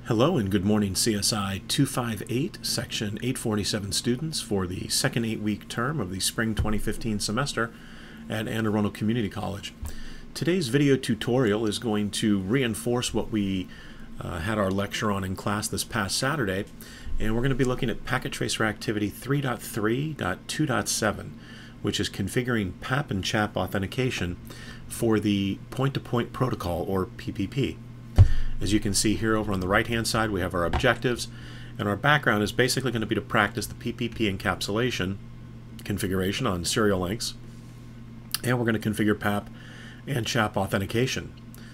Hello and good morning, CSI258 Section 847 students for the second 8-week term of the spring 2015 semester at Anne Arundel Community College. Today's video tutorial is going to reinforce what we had our lecture on in class this past Saturday, and we're going to be looking at PacketTracer Activity 3.3.2.7, which is configuring PAP and CHAP authentication for the point-to-point protocol, or PPP. As you can see here over on the right-hand side, we have our objectives, and our background is basically going to be to practice the PPP encapsulation configuration on serial links, and we're going to configure PAP and CHAP authentication.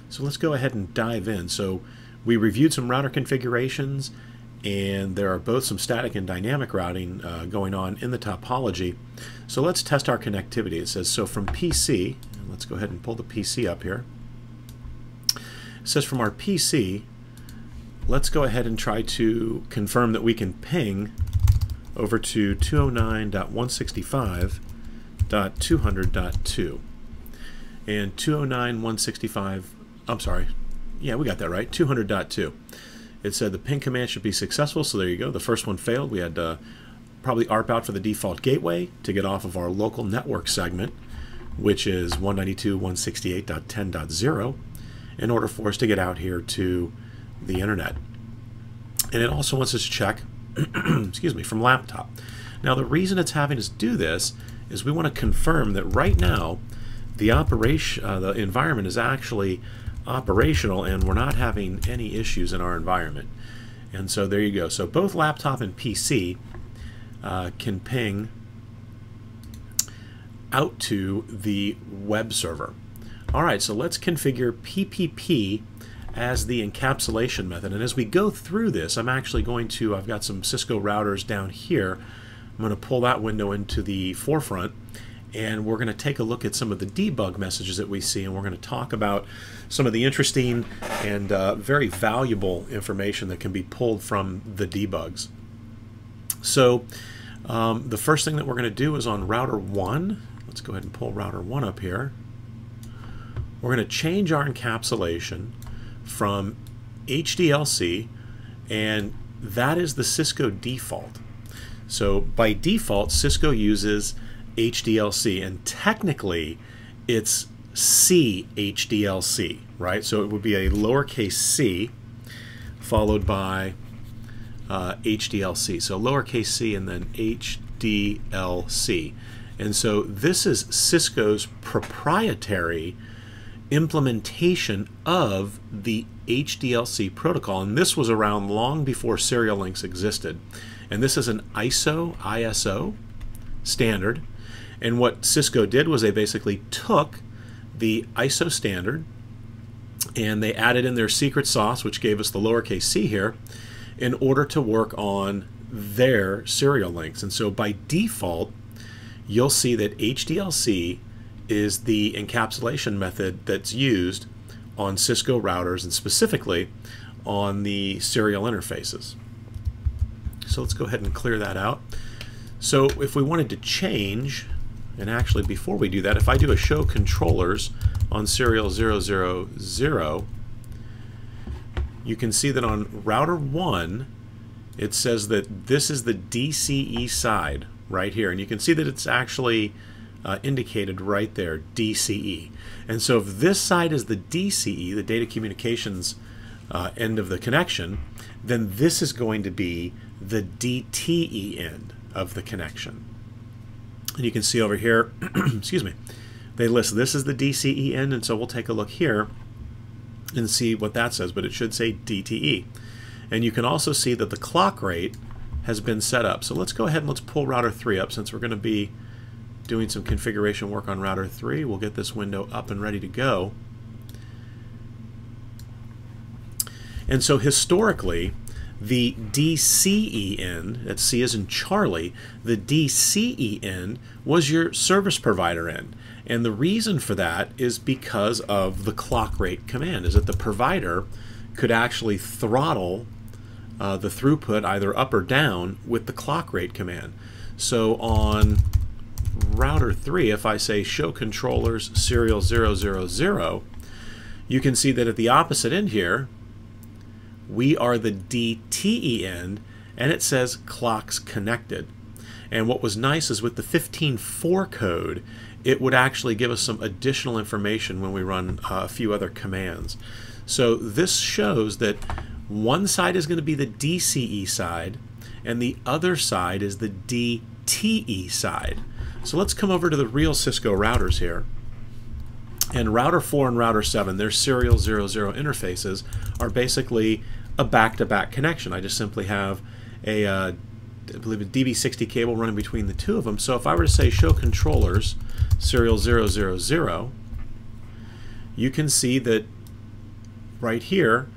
So let's go ahead and dive in. So we reviewed some router configurations, and there are both some static and dynamic routing going on in the topology. So let's test our connectivity. It says, so from PC, let's go ahead and pull the PC up here. It says from our PC, let's go ahead and try to confirm that we can ping over to 209.165.200.2. And 209.165, I'm sorry, yeah, we got that right, 200.2. It said the ping command should be successful, so there you go. The first one failed. We had to probably ARP out for the default gateway to get off of our local network segment, which is 192.168.10.0. in order for us to get out here to the internet. And it also wants us to check excuse me, from laptop. Now the reason it's having us do this is we want to confirm that right now the environment is actually operational and we're not having any issues in our environment. And so there you go. So both laptop and PC can ping out to the web server. Alright, so let's configure PPP as the encapsulation method. And as we go through this, I'm actually going to, I've got some Cisco routers down here. I'm going to pull that window into the forefront, and we're going to take a look at some of the debug messages that we see, and we're going to talk about some of the interesting and very valuable information that can be pulled from the debugs. So the first thing that we're going to do is on router 1. Let's go ahead and pull router 1 up here. We're going to change our encapsulation from HDLC, and that is the Cisco default. So by default, Cisco uses HDLC, and technically it's CHDLC, right? So it would be a lowercase c followed by HDLC. So lowercase c and then HDLC. And so this is Cisco's proprietary implementation of the HDLC protocol, and this was around long before serial links existed. And this is an ISO standard, and what Cisco did was they basically took the ISO standard and they added in their secret sauce, which gave us the lowercase c here, in order to work on their serial links. And so by default you'll see that HDLC is the encapsulation method that's used on Cisco routers, and specifically on the serial interfaces. So let's go ahead and clear that out. So if we wanted to change, and actually before we do that, if I do a show controllers on serial 000, you can see that on router 1 it says that this is the DCE side right here, and you can see that it's actually indicated right there, DCE. And so if this side is the DCE, the data communications end of the connection, then this is going to be the DTE end of the connection. And you can see over here, excuse me, they list this is the DCE end, and so we'll take a look here and see what that says, but it should say DTE. And you can also see that the clock rate has been set up. So let's go ahead and let's pull router 3 up, since we're going to be doing some configuration work on router 3. We'll get this window up and ready to go. And so historically, the DCE end, that's C as in Charlie, the DCE end was your service provider end. And the reason for that is because of the clock rate command, is that the provider could actually throttle the throughput either up or down with the clock rate command. So on router 3, if I say show controllers serial 000, you can see that at the opposite end here we are the DTE end, and it says clocks connected. And what was nice is with the 15.4 code, it would actually give us some additional information when we run a few other commands. So this shows that one side is going to be the DCE side, and the other side is the DTE side. So let's come over to the real Cisco routers here. And router 4 and router 7, their serial 00 interfaces are basically a back-to-back connection. I just simply have a, I believe a DB60 cable running between the two of them. So if I were to say show controllers serial 000, you can see that right here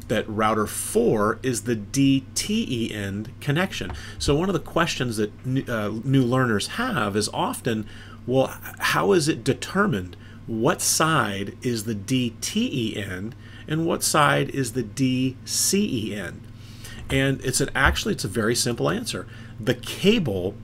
that router 4 is the DTE end connection. So one of the questions that new learners have is often, well, how is it determined what side is the DTE end and what side is the DCE end? And actually it's a very simple answer. The cable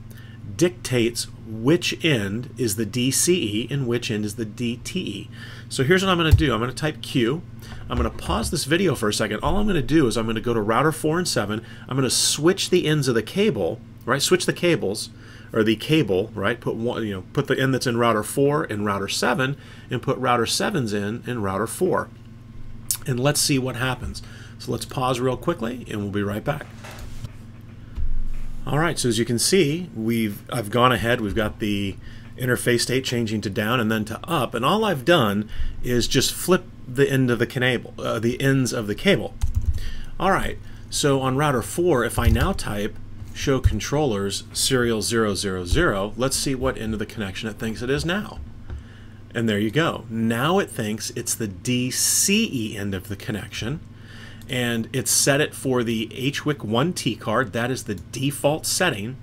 dictates which end is the DCE and which end is the DTE. So here's what I'm going to do. I'm going to type Q. I'm going to pause this video for a second. All I'm going to do is I'm going to go to router 4 and 7. I'm going to switch the ends of the cable, right? Switch the cables, or the cable, right? Put one, put the end that's in router 4 in router 7, and put router 7's in router 4. And let's see what happens. So let's pause real quickly, and we'll be right back. All right, so as you can see, I've gone ahead. We've got the interface state changing to down and then to up, and all I've done is just flip the end of the cable, the ends of the cable. All right, so on router 4, if I now type show controllers serial 000, let's see what end of the connection it thinks it is now. And there you go. Now it thinks it's the DCE end of the connection, and it's set it for the HWIC 1T card. That is the default setting.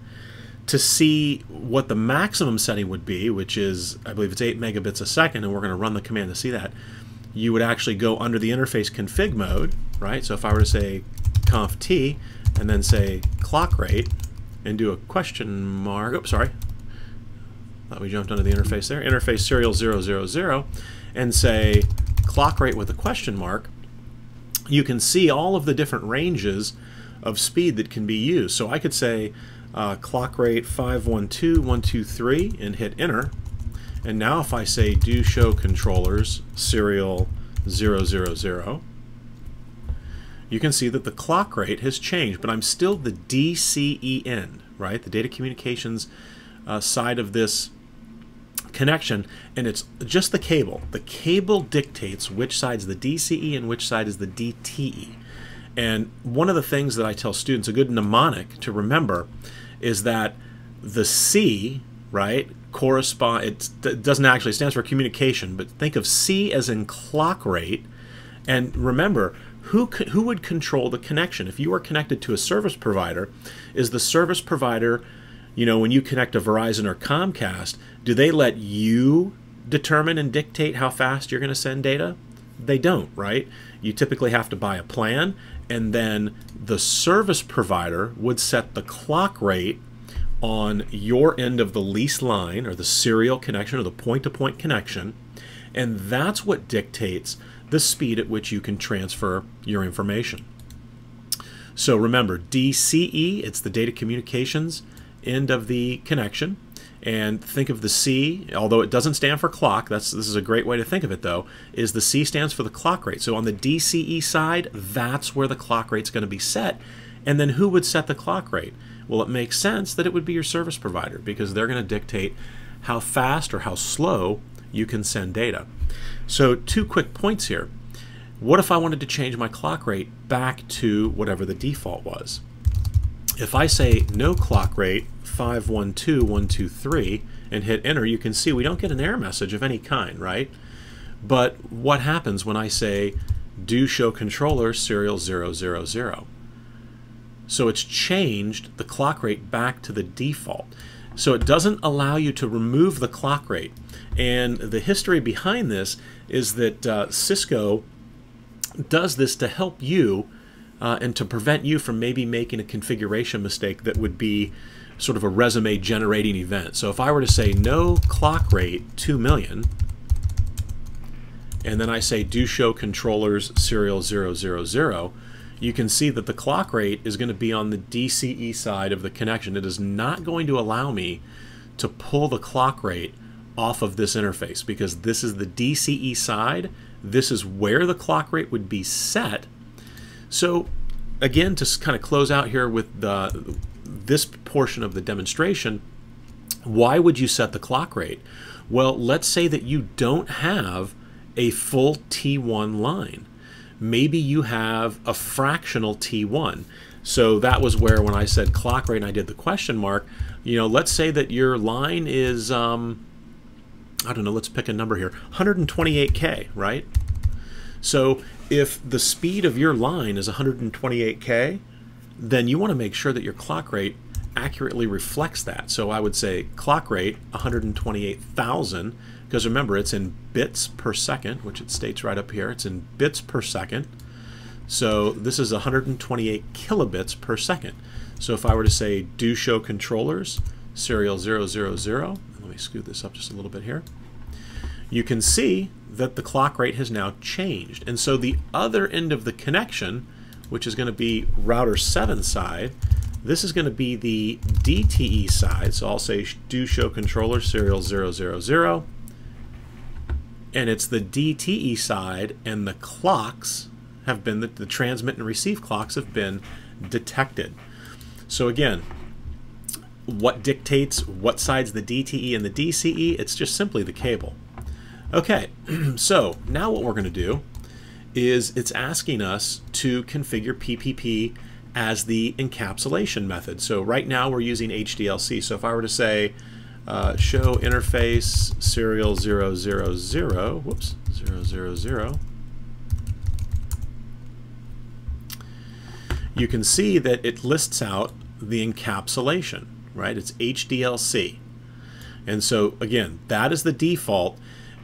To see what the maximum setting would be, which is, I believe it's 8 megabits a second, and we're going to run the command to see that, you would actually go under the interface config mode, right? So if I were to say conf t and then say clock rate and do a question mark, oops, sorry, thought we jumped under the interface there, interface serial 000, and say clock rate with a question mark, you can see all of the different ranges of speed that can be used. So I could say clock rate 512123 and hit enter. And now if I say do show controllers serial 000, you can see that the clock rate has changed, but I'm still the DCE end, right? The data communications side of this connection, and it's just the cable. The cable dictates which side's the DCE and which side is the DTE. And one of the things that I tell students, a good mnemonic to remember, is that the C, right, it doesn't actually, it stands for communication, but think of C as in clock rate, and remember, who would control the connection? If you are connected to a service provider, is the service provider, when you connect to Verizon or Comcast, do they let you determine and dictate how fast you're going to send data? They don't, right? You typically have to buy a plan, and then the service provider would set the clock rate on your end of the lease line, or the serial connection, or the point-to-point connection, and that's what dictates the speed at which you can transfer your information. So remember, DCE, it's the data communications end of the connection, and think of the C, although it doesn't stand for clock, this is a great way to think of it though, is the C stands for the clock rate. So on the DCE side, that's where the clock rate's going to be set. And then who would set the clock rate? Well, it makes sense that it would be your service provider, because they're going to dictate how fast or how slow you can send data. So 2 quick points here. What if I wanted to change my clock rate back to whatever the default was? If I say no clock rate 512123 and hit enter, you can see we don't get an error message of any kind, right? But what happens when I say do show controller serial 000? So it's changed the clock rate back to the default. So it doesn't allow you to remove the clock rate. And the history behind this is that Cisco does this to help you and to prevent you from maybe making a configuration mistake that would be sort of a resume generating event. So if I were to say no clock rate 2 million, and then I say do show controllers serial 000, you can see that the clock rate is going to be on the DCE side of the connection. It is not going to allow me to pull the clock rate off of this interface because this is the DCE side. This is where the clock rate would be set. So again, to kind of close out here with this portion of the demonstration, why would you set the clock rate? Well, let's say that you don't have a full T1 line. Maybe you have a fractional T1. So that was where, when I said clock rate and I did the question mark, let's say that your line is, I don't know, let's pick a number here, 128K, right? So if the speed of your line is 128K, then you want to make sure that your clock rate accurately reflects that. So I would say clock rate 128,000, because remember, it's in bits per second, which it states right up here. It's in bits per second. So this is 128 kilobits per second. So if I were to say do show controllers, serial 000, let me scoot this up just a little bit here, you can see that the clock rate has now changed. And so the other end of the connection, which is going to be router 7 side, this is going to be the DTE side. So I'll say do show controller serial 000, and it's the DTE side, and the clocks have been, the transmit and receive clocks have been detected. So again, what dictates what side's the DTE and the DCE? It's just simply the cable. Okay, so now what we're going to do is it's asking us to configure PPP as the encapsulation method. So right now we're using HDLC. So if I were to say show interface serial 000, whoops, 000, you can see that it lists out the encapsulation, right? It's HDLC. And so again, that is the default.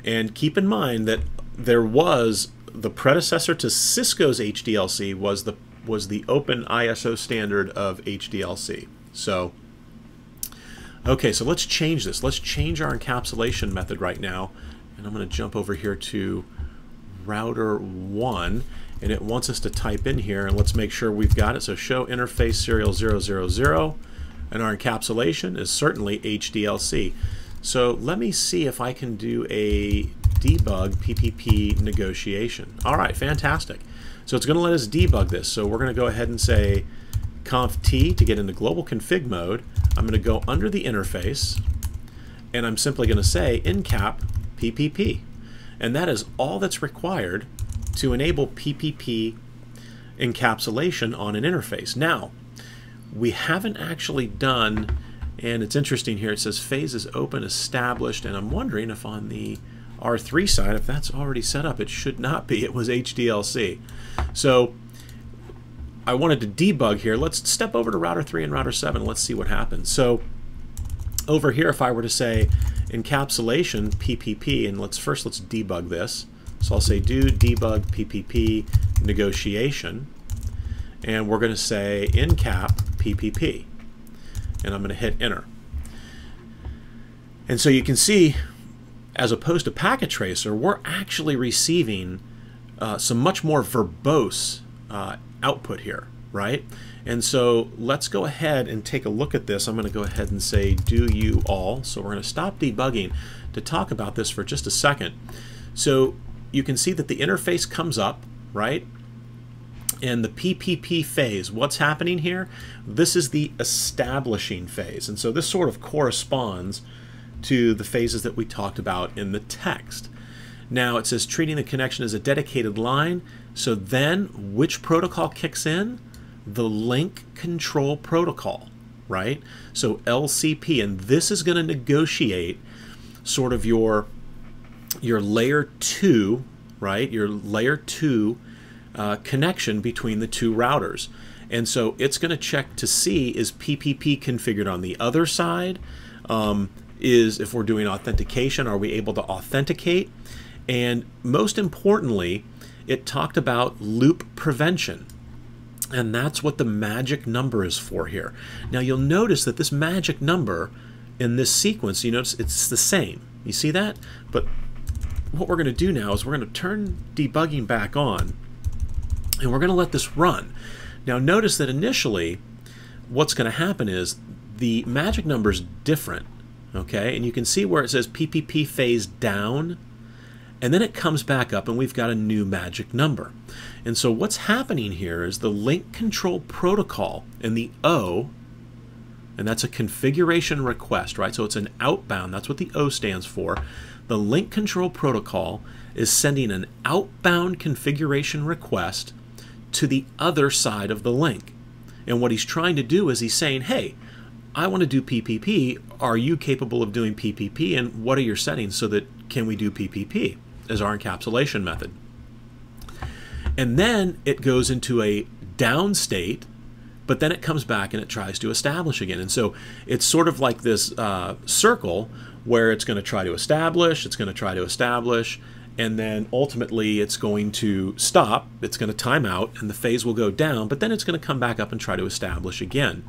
And keep in mind that there was the predecessor to Cisco's HDLC was the open ISO standard of HDLC. So okay, so let's change this. Let's change our encapsulation method right now. And I'm going to jump over here to router 1, and it wants us to type in here, and let's make sure we've got it. So show interface serial 000, and our encapsulation is certainly HDLC. So let me see if I can do a debug PPP negotiation. All right, fantastic. So it's going to let us debug this. So we're going to go ahead and say conf T to get into global config mode. I'm going to go under the interface, and I'm simply going to say encap PPP. And that is all that's required to enable PPP encapsulation on an interface. Now, we haven't actually done, and it's interesting here, it says phase is open established, and I'm wondering if on the R3 side, if that's already set up. It should not be. It was HDLC. So I wanted to debug here. Let's step over to router 3 and router 7. Let's see what happens. So over here, if I were to say encapsulation PPP, and let's debug this. So I'll say do debug PPP negotiation, and we're going to say encap PPP, and I'm going to hit enter. And so you can see, as opposed to PacketTracer, we're actually receiving some much more verbose output here, right? And so let's go ahead and take a look at this. I'm going to go ahead and say do you all. So we're going to stop debugging to talk about this for just a second. So you can see that the interface comes up, right? And the PPP phase, what's happening here? This is the establishing phase. And so this sort of corresponds to the phases that we talked about in the text. Now it says treating the connection as a dedicated line. So then which protocol kicks in? The link control protocol, right? So LCP, and this is going to negotiate sort of your layer 2, right? Your layer 2 connection between the two routers. And so it's going to check to see, is PPP configured on the other side? If we're doing authentication, are we able to authenticate? And most importantly, it talked about loop prevention. And that's what the magic number is for here. Now you'll notice that this magic number in this sequence, you notice it's the same. You see that? But what we're going to do now is we're going to turn debugging back on. And we're going to let this run. Now notice that initially what's going to happen is the magic number is different, okay? And you can see where it says PPP phase down, and then it comes back up and we've got a new magic number. And so what's happening here is the link control protocol in the O, and that's a configuration request, right? So it's an outbound, that's what the O stands for. The link control protocol is sending an outbound configuration request to the other side of the link. And what he's trying to do is he's saying, hey, I want to do PPP. Are you capable of doing PPP? And what are your settings so that can we do PPP as our encapsulation method? And then it goes into a down state, but then it comes back and it tries to establish again. And so it's sort of like this circle where it's going to try to establish, it's going to try to establish, and then ultimately it's going to stop, it's going to time out, and the phase will go down, but then it's going to come back up and try to establish again.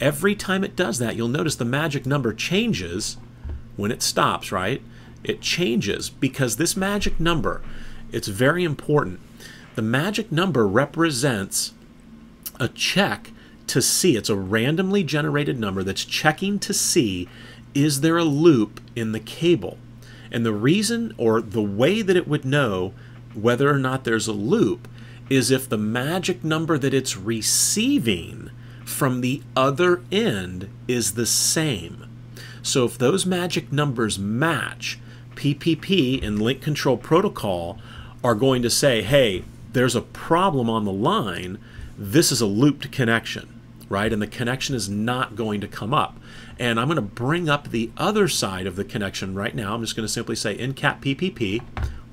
Every time it does that, you'll notice the magic number changes when it stops, right? It changes because this magic number, it's very important. The magic number represents a check to see. It's a randomly generated number that's checking to see, is there a loop in the cable? And the reason or the way that it would know whether or not there's a loop is if the magic number that it's receiving from the other end is the same. So if those magic numbers match, PPP and Link Control Protocol are going to say, hey, there's a problem on the line, this is a looped connection, right? And the connection is not going to come up. And I'm going to bring up the other side of the connection right now. I'm just going to simply say incap PPP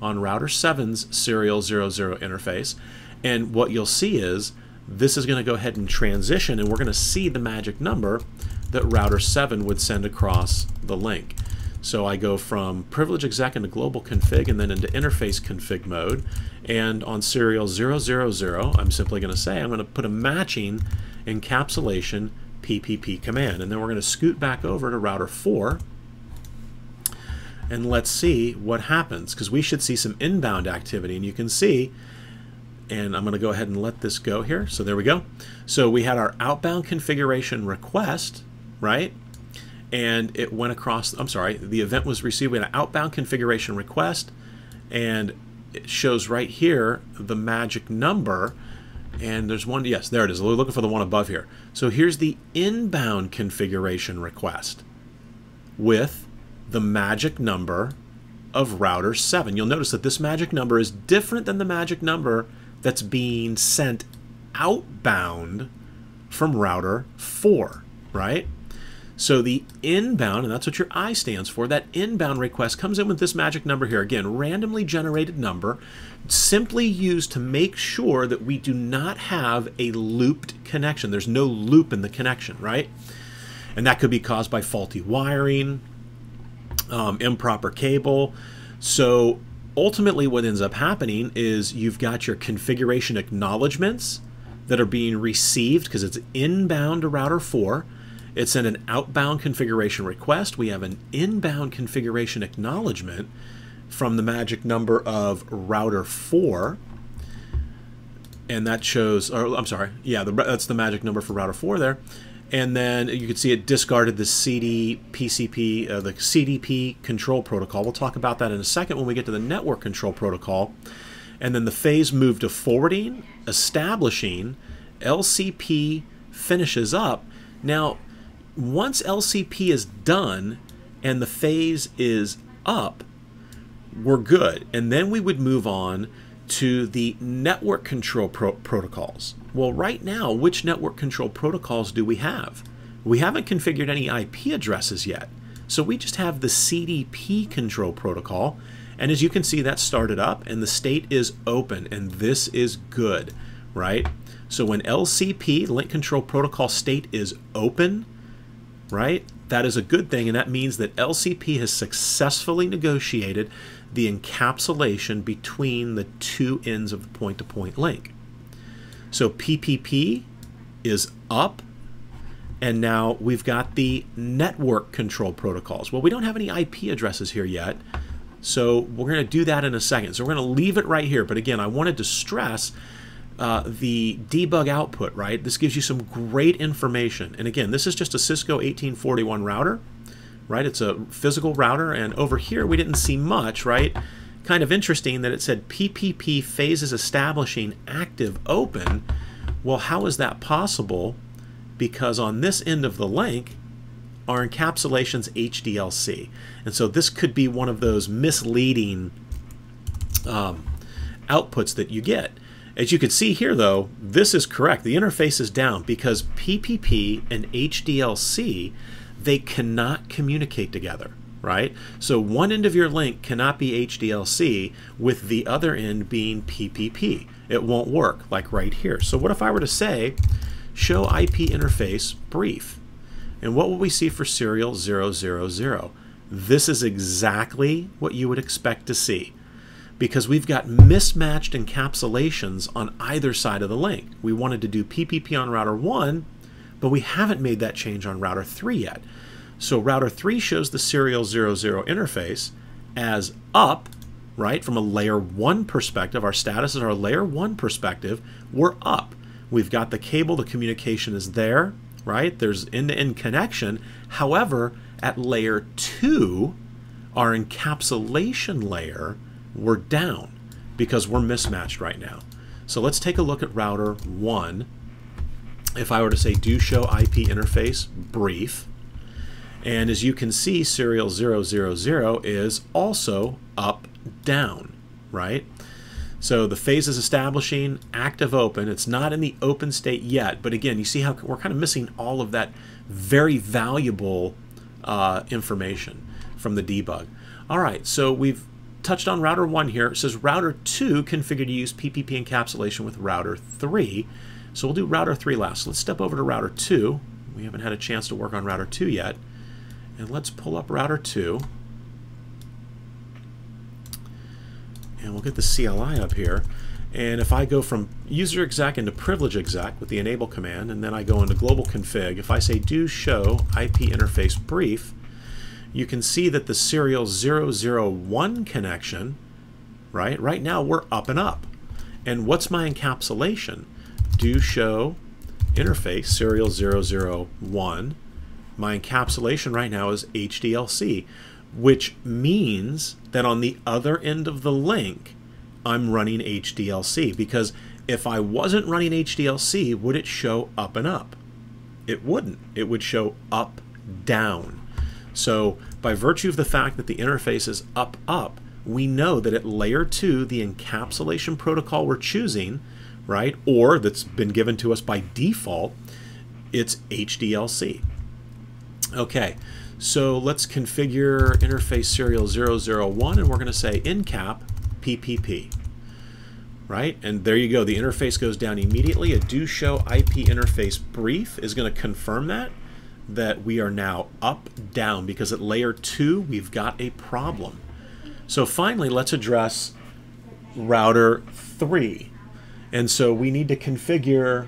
on router 7's serial 00 interface. And what you'll see is this is going to go ahead and transition, and we're going to see the magic number that router 7 would send across the link. So I go from privilege exec into global config and then into interface config mode. And on serial 000, I'm simply going to say I'm going to put a matching encapsulation PPP command. And then we're going to scoot back over to router 4. And let's see what happens, because we should see some inbound activity. And you can see, and I'm going to go ahead and let this go here. So there we go. So we had our outbound configuration request, right? And it went across, I'm sorry, the event was received. We had an outbound configuration request, and it shows right here the magic number. And there's one, yes, there it is. We're looking for the one above here. So here's the inbound configuration request with the magic number of router 7. You'll notice that this magic number is different than the magic number that's being sent outbound from router 4, right? So the inbound, and that's what your I stands for, that inbound request comes in with this magic number here. Again, randomly generated number, simply used to make sure that we do not have a looped connection. There's no loop in the connection, right? And that could be caused by faulty wiring, improper cable. So ultimately what ends up happening is you've got your configuration acknowledgments that are being received because it's inbound to router 4. It's in an outbound configuration request. We have an inbound configuration acknowledgement from the magic number of router 4. And that shows, or I'm sorry, yeah, that's the magic number for router 4 there. And then you can see it discarded the CDPCP, the CDP control protocol. We'll talk about that in a second when we get to the network control protocol. And then the phase moved to forwarding, establishing, LCP finishes up. Now, once LCP is done and the phase is up, we're good. And then we would move on to the network control protocols. Well, right now, which network control protocols do we have? We haven't configured any IP addresses yet. So we just have the CDP control protocol. And as you can see, that started up and the state is open, and this is good, right? So when LCP, link control protocol state, is open, right, that is a good thing, and that means that LCP has successfully negotiated the encapsulation between the two ends of the point-to-point link. So PPP is up, and now we've got the network control protocols. Well, we don't have any IP addresses here yet, so we're going to do that in a second. So we're going to leave it right here, but again, I wanted to stress the debug output, right? This gives you some great information. And again, this is just a Cisco 1841 router, right? It's a physical router, and over here we didn't see much, right? Kind of interesting that it said PPP phases establishing active open. Well, how is that possible? Because on this end of the link, our encapsulation's HDLC. And so this could be one of those misleading outputs that you get. As you can see here, though, this is correct. The interface is down because PPP and HDLC, they cannot communicate together, right? So one end of your link cannot be HDLC with the other end being PPP. It won't work, like right here. So what if I were to say, show IP interface brief? And what will we see for serial 000? This is exactly what you would expect to see, because we've got mismatched encapsulations on either side of the link. We wanted to do PPP on router 1, but we haven't made that change on router 3 yet. So router 3 shows the serial 00 interface as up, right? From a layer 1 perspective, our status is our layer 1 perspective, we're up. We've got the cable, the communication is there, right? There's end-to-end connection. However, at layer 2, our encapsulation layer, we're down because we're mismatched right now. So let's take a look at router 1. If I were to say do show IP interface brief, and as you can see, serial 000 is also up down, right? So the phase is establishing, active open. It's not in the open state yet, but again, you see how we're kind of missing all of that very valuable information from the debug. All right, so we've touched on router 1 here. It says router 2 configured to use PPP encapsulation with router 3. So we'll do router 3 last. So let's step over to router 2. We haven't had a chance to work on router 2 yet. And let's pull up router 2. And we'll get the CLI up here. And if I go from user exec into privilege exec with the enable command, and then I go into global config, if I say do show IP interface brief, you can see that the serial 001 connection, right now we're up and up. And what's my encapsulation? Do show interface serial 001. My encapsulation right now is HDLC, which means that on the other end of the link, I'm running HDLC, because if I wasn't running HDLC, would it show up and up? It wouldn't. It would show up, down. So by virtue of the fact that the interface is up, we know that at layer 2, the encapsulation protocol we're choosing, right, or that's been given to us by default, it's HDLC. Okay, so let's configure interface serial 001, and we're going to say encap PPP, right? And there you go. The interface goes down immediately. A do show IP interface brief is going to confirm that we are now up, down, because at layer 2 we've got a problem. So finally, let's address router 3. And so we need to configure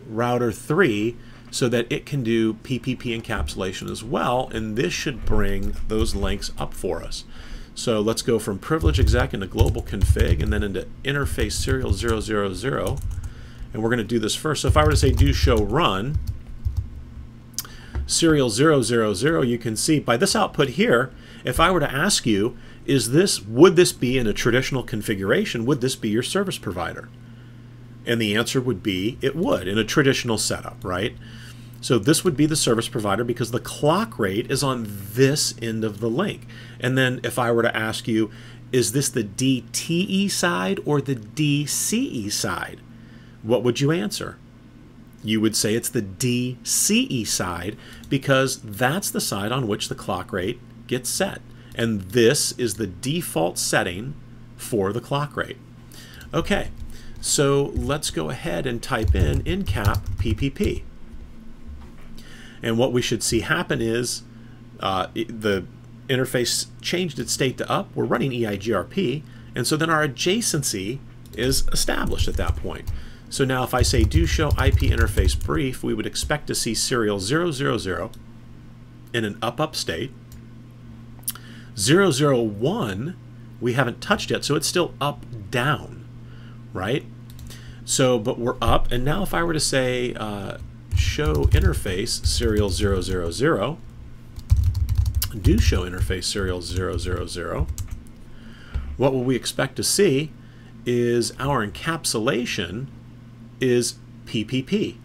router 3 so that it can do PPP encapsulation as well, and this should bring those links up for us. So let's go from privilege exec into global config and then into interface serial 000, and we're going to do this first. So if I were to say do show run serial 000, you can see by this output here, if I were to ask you, would this be in a traditional configuration, would this be your service provider? And the answer would be it would in a traditional setup, right? So this would be the service provider because the clock rate is on this end of the link. And then if I were to ask you, is this the DTE side or the DCE side? What would you answer? You would say it's the DCE side because that's the side on which the clock rate gets set. And this is the default setting for the clock rate. Okay, so let's go ahead and type in encap PPP. And what we should see happen is the interface changed its state to up. We're running EIGRP, and so then our adjacency is established at that point. So now if I say do show IP interface brief, we would expect to see serial 000 in an up state. 001 we haven't touched yet, so it's still up down, right? So, but we're up, and now if I were to say show interface serial 000, do show interface serial 000, what will we expect to see is our encapsulation is PPP.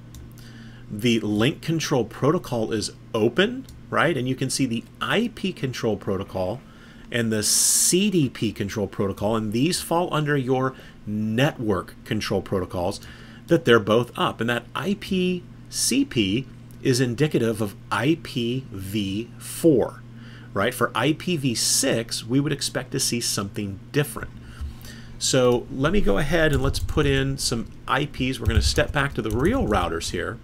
The link control protocol is open, right? And you can see the IP control protocol and the CDP control protocol, and these fall under your network control protocols, that they're both up. And that IPCP is indicative of IPv4, right? For IPv6, we would expect to see something different. So let me go ahead and let's put in some IPs. We're going to step back to the real routers here,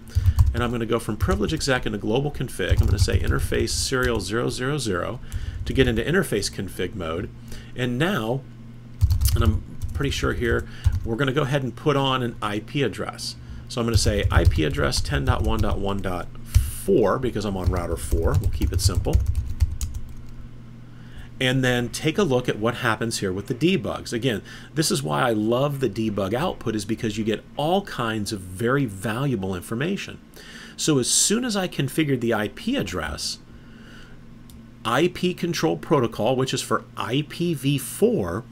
and I'm going to go from privilege exec into global config. I'm going to say interface serial 000 to get into interface config mode. And now, and I'm pretty sure here, we're going to go ahead and put on an IP address. So I'm going to say IP address 10.1.1.4 because I'm on router 4. We'll keep it simple. And then take a look at what happens here with the debugs. Again, this is why I love the debug output, is because you get all kinds of very valuable information. So as soon as I configured the IP address, IP control protocol, which is for IPv4,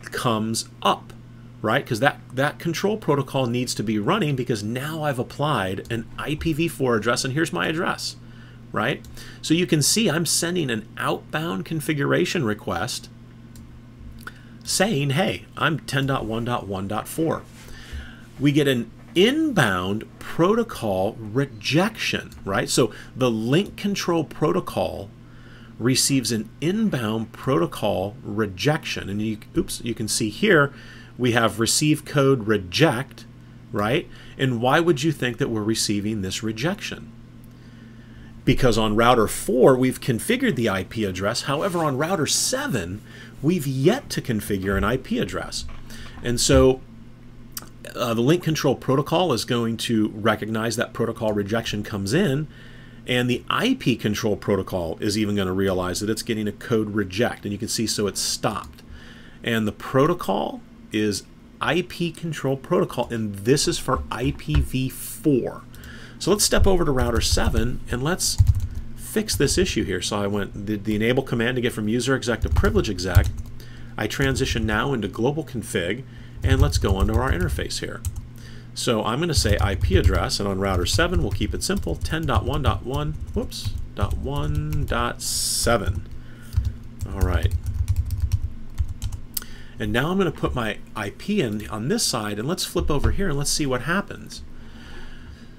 comes up, right? Because that control protocol needs to be running, because now I've applied an IPv4 address, and here's my address, right? So you can see I'm sending an outbound configuration request saying, hey, I'm 10.1.1.4. We get an inbound protocol rejection, right? So the link control protocol receives an inbound protocol rejection. And you can see here we have receive code reject, right? And why would you think that we're receiving this rejection? Because on router 4 we've configured the IP address. However, on router 7 we've yet to configure an IP address. And so the link control protocol is going to recognize that protocol rejection comes in, and the IP control protocol is even going to realize that it's getting a code reject. And you can see, so it's stopped. And the protocol is IP control protocol, and this is for IPv4. So let's step over to router 7 and let's fix this issue here. So I went the enable command to get from user exec to privilege exec. I transition now into global config, and let's go onto our interface here. So I'm going to say IP address, and on router 7 we'll keep it simple, 10.1.1, whoops, .1.7. All right. And now I'm going to put my IP in on this side, and let's flip over here and let's see what happens.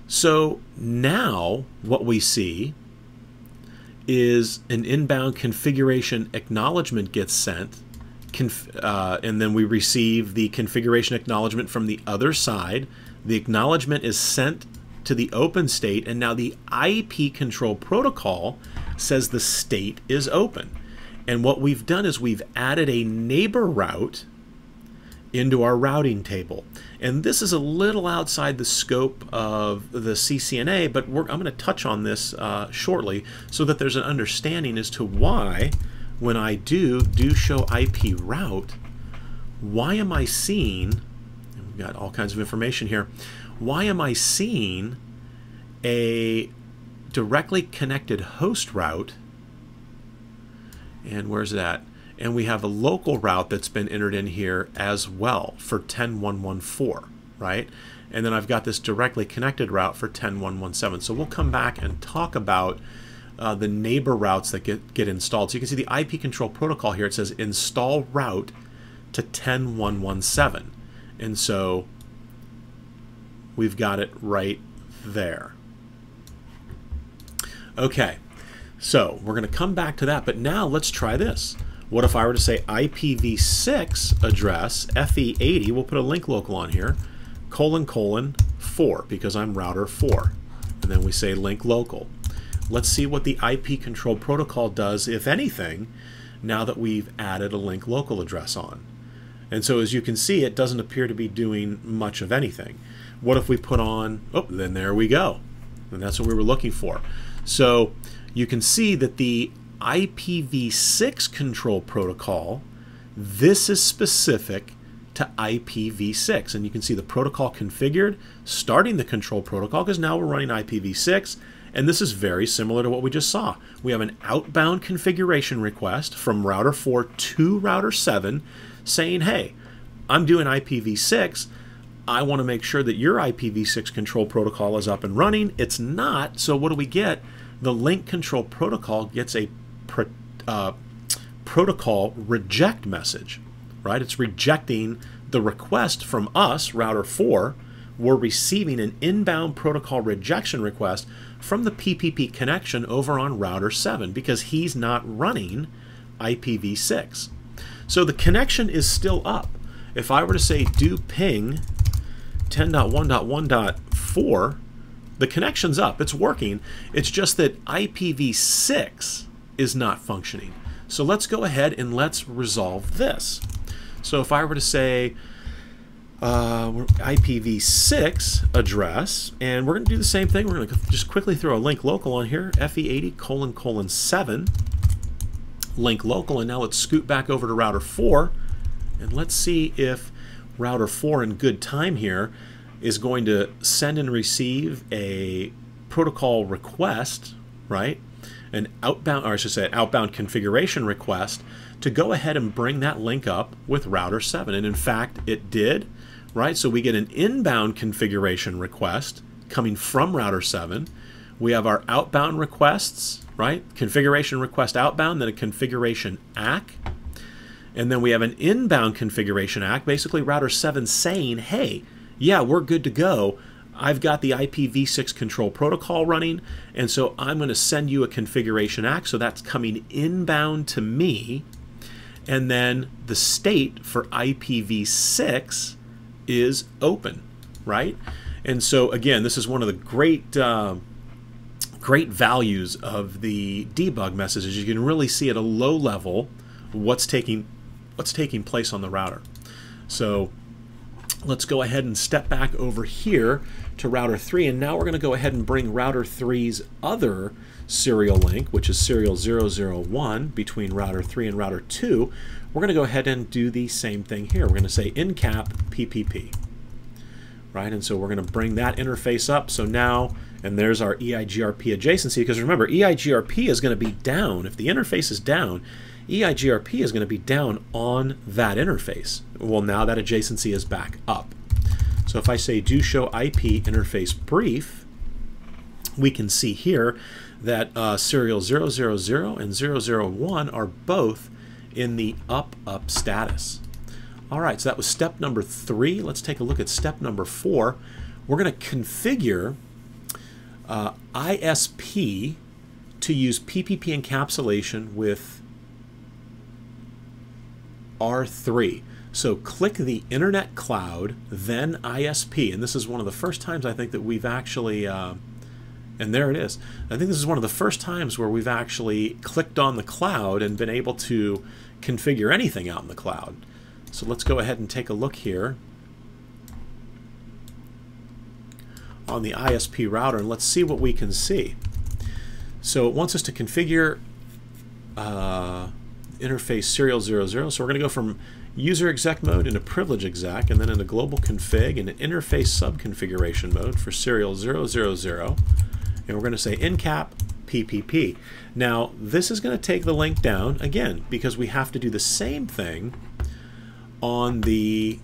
So now what we see is an inbound configuration acknowledgement gets sent, and then we receive the configuration acknowledgement from the other side. The acknowledgement is sent to the open state, and now the IP control protocol says the state is open. And what we've done is we've added a neighbor route into our routing table. And this is a little outside the scope of the CCNA, but I'm going to touch on this shortly so that there's an understanding as to why, when I do show IP route, why am I seeing, and we've got all kinds of information here, why am I seeing a directly connected host route, and where's that? And we have a local route that's been entered in here as well for 10.1.1.4, right? And then I've got this directly connected route for 10.1.1.7. So we'll come back and talk about the neighbor routes that get installed. So you can see the IP control protocol here. It says install route to 10.1.1.7. And so we've got it right there. Okay, so we're going to come back to that, but now let's try this. What if I were to say IPv6 address FE80, we'll put a link local on here, ::4, because I'm router 4. And then we say link local. Let's see what the IP control protocol does, if anything, now that we've added a link local address on. And so as you can see, it doesn't appear to be doing much of anything. What if we put on, oh, then there we go. And that's what we were looking for. So you can see that the IPv6 control protocol, this is specific to IPv6. And you can see the protocol configured, starting the control protocol, because now we're running IPv6. And this is very similar to what we just saw. We have an outbound configuration request from router 4 to router 7 saying, hey, I'm doing IPv6. I want to make sure that your IPv6 control protocol is up and running. It's not, so what do we get? The link control protocol gets a protocol reject message, right? It's rejecting the request from us, router 4. We're receiving an inbound protocol rejection request from the PPP connection over on router 7 because he's not running IPv6. So the connection is still up. If I were to say do ping 10.1.1.4, the connection's up, it's working. It's just that IPv6 is not functioning. So let's go ahead and let's resolve this. So if I were to say IPv6 address, and we're going to do the same thing. We're going to just quickly throw a link local on here, FE80::7, link local, and now let's scoot back over to router 4, and let's see if router 4 in good time here is going to send and receive a protocol request, right? An outbound, or I should say an outbound configuration request to go ahead and bring that link up with router 7. And in fact, it did, right? So we get an inbound configuration request coming from router 7. We have our outbound requests, right? Configuration request outbound, then a configuration ACK. And then we have an inbound configuration ACK, basically router 7 saying, hey, yeah, we're good to go. I've got the IPv6 control protocol running, and so I'm going to send you a configuration ACK. So that's coming inbound to me. And then the state for IPv6 is open, right? And so again, this is one of the great values of the debug messages. You can really see at a low level what's taking place on the router. So let's go ahead and step back over here to router 3, and now we're going to go ahead and bring router 3's other serial link, which is serial 001 between router 3 and router 2. We're going to go ahead and do the same thing here. We're going to say incap PPP, right? And so we're going to bring that interface up. So now, and there's our EIGRP adjacency, because remember, EIGRP is going to be down. If the interface is down, EIGRP is going to be down on that interface. Well, now that adjacency is back up. So if I say do show IP interface brief, we can see here that serial 000 and 001 are both in the up status. All right, so that was step number 3. Let's take a look at step number 4. We're going to configure ISP to use PPP encapsulation with R3. So click the Internet Cloud, then ISP, and this is one of the first times I think that we've actually, and there it is. I think this is one of the first times where we've actually clicked on the cloud and been able to configure anything out in the cloud. So let's go ahead and take a look here on the ISP router, and let's see what we can see. So it wants us to configure interface serial 00. So we're going to go from user exec mode into privilege exec, and then into global config and interface subconfiguration mode for serial 000. And we're going to say incap PPP. Now this is going to take the link down again because we have to do the same thing on the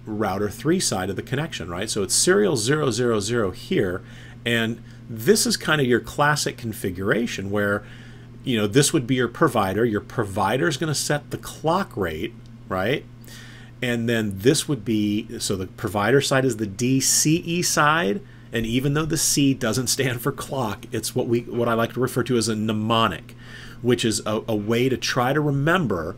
router 3 side of the connection, right? So it's serial 000 here, and this is kind of your classic configuration where, you know, this would be your provider. Your provider is going to set the clock rate, right? And then this would be, so the provider side is the DCE side, and even though the C doesn't stand for clock, it's what I like to refer to as a mnemonic, which is a way to try to remember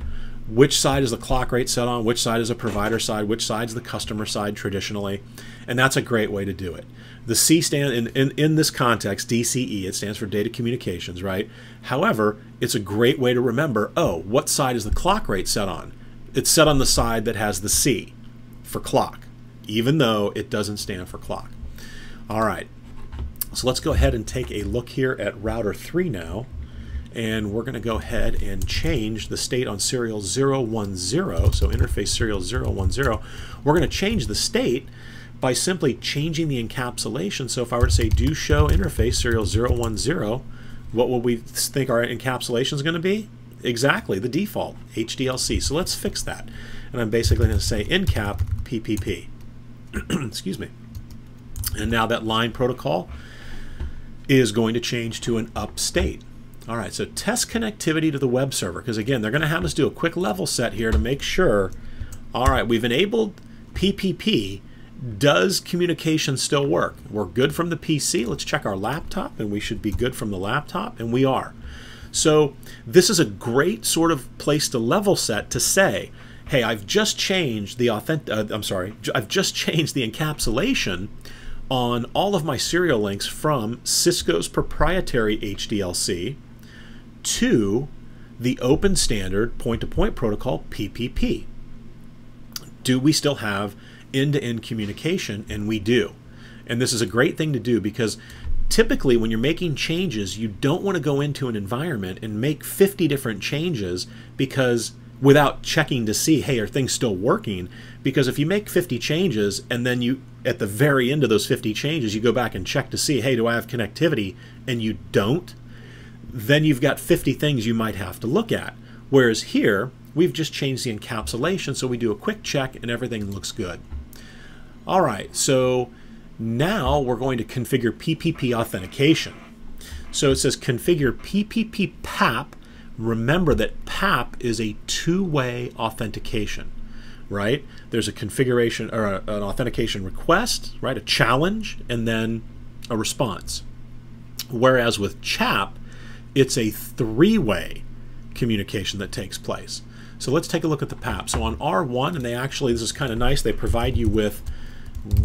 which side is the clock rate set on, which side is a provider side, which side is the customer side traditionally, and that's a great way to do it. The C stand in this context, DCE, it stands for data communications, right? However, it's a great way to remember, oh, what side is the clock rate set on? It's set on the side that has the C for clock, even though it doesn't stand for clock. All right, so let's go ahead and take a look here at router 3 now. and we're going to go ahead and change the state on serial 010, so interface serial 010. We're going to change the state by simply changing the encapsulation. So if I were to say do show interface serial 010, what will we think our encapsulation is going to be? Exactly, the default, HDLC. So let's fix that. And I'm basically going to say encap PPP. Excuse me. And now that line protocol is going to change to an up state. All right, so test connectivity to the web server, because again, they're going to have us do a quick level set here to make sure, all right, we've enabled PPP. Does communication still work? We're good from the PC. Let's check our laptop, and we should be good from the laptop, and we are. So this is a great sort of place to level set to say, hey, I've just changed the I've just changed the encapsulation on all of my serial links from Cisco's proprietary HDLC to the open standard point-to-point protocol PPP. Do we still have end-to-end communication? And we do. And this is a great thing to do, because typically when you're making changes, you don't want to go into an environment and make 50 different changes because without checking to see, hey, are things still working? Because if you make 50 changes and then you, at the very end of those 50 changes, you go back and check to see, hey, do I have connectivity? And you don't, then you've got 50 things you might have to look at. Whereas here, we've just changed the encapsulation, so we do a quick check and everything looks good. All right, so now we're going to configure PPP authentication. So it says configure PPP PAP. Remember that PAP is a two-way authentication, right? There's a configuration or an authentication request, right? A challenge, and then a response. Whereas with CHAP, it's a three-way communication that takes place. So let's take a look at the PAP. So on R1, and they actually, this is kind of nice, they provide you with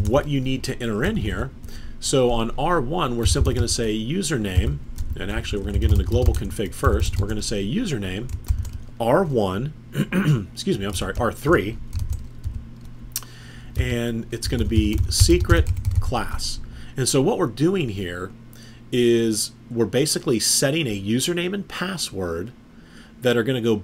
what you need to enter in here. So on R1, we're simply going to say username, and actually we're going to get into global config first. We're going to say username R1, excuse me, I'm sorry, R3, and it's going to be secret class. And so what we're doing here is we're basically setting a username and password that are going to go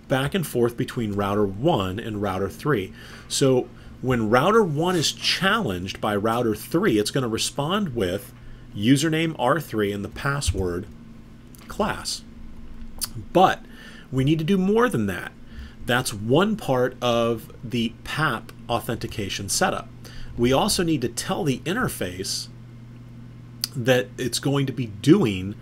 back and forth between router 1 and router 3. So when router 1 is challenged by router 3, it's going to respond with username R3 and the password class. But we need to do more than that. That's one part of the PAP authentication setup. We also need to tell the interface that it's going to be doing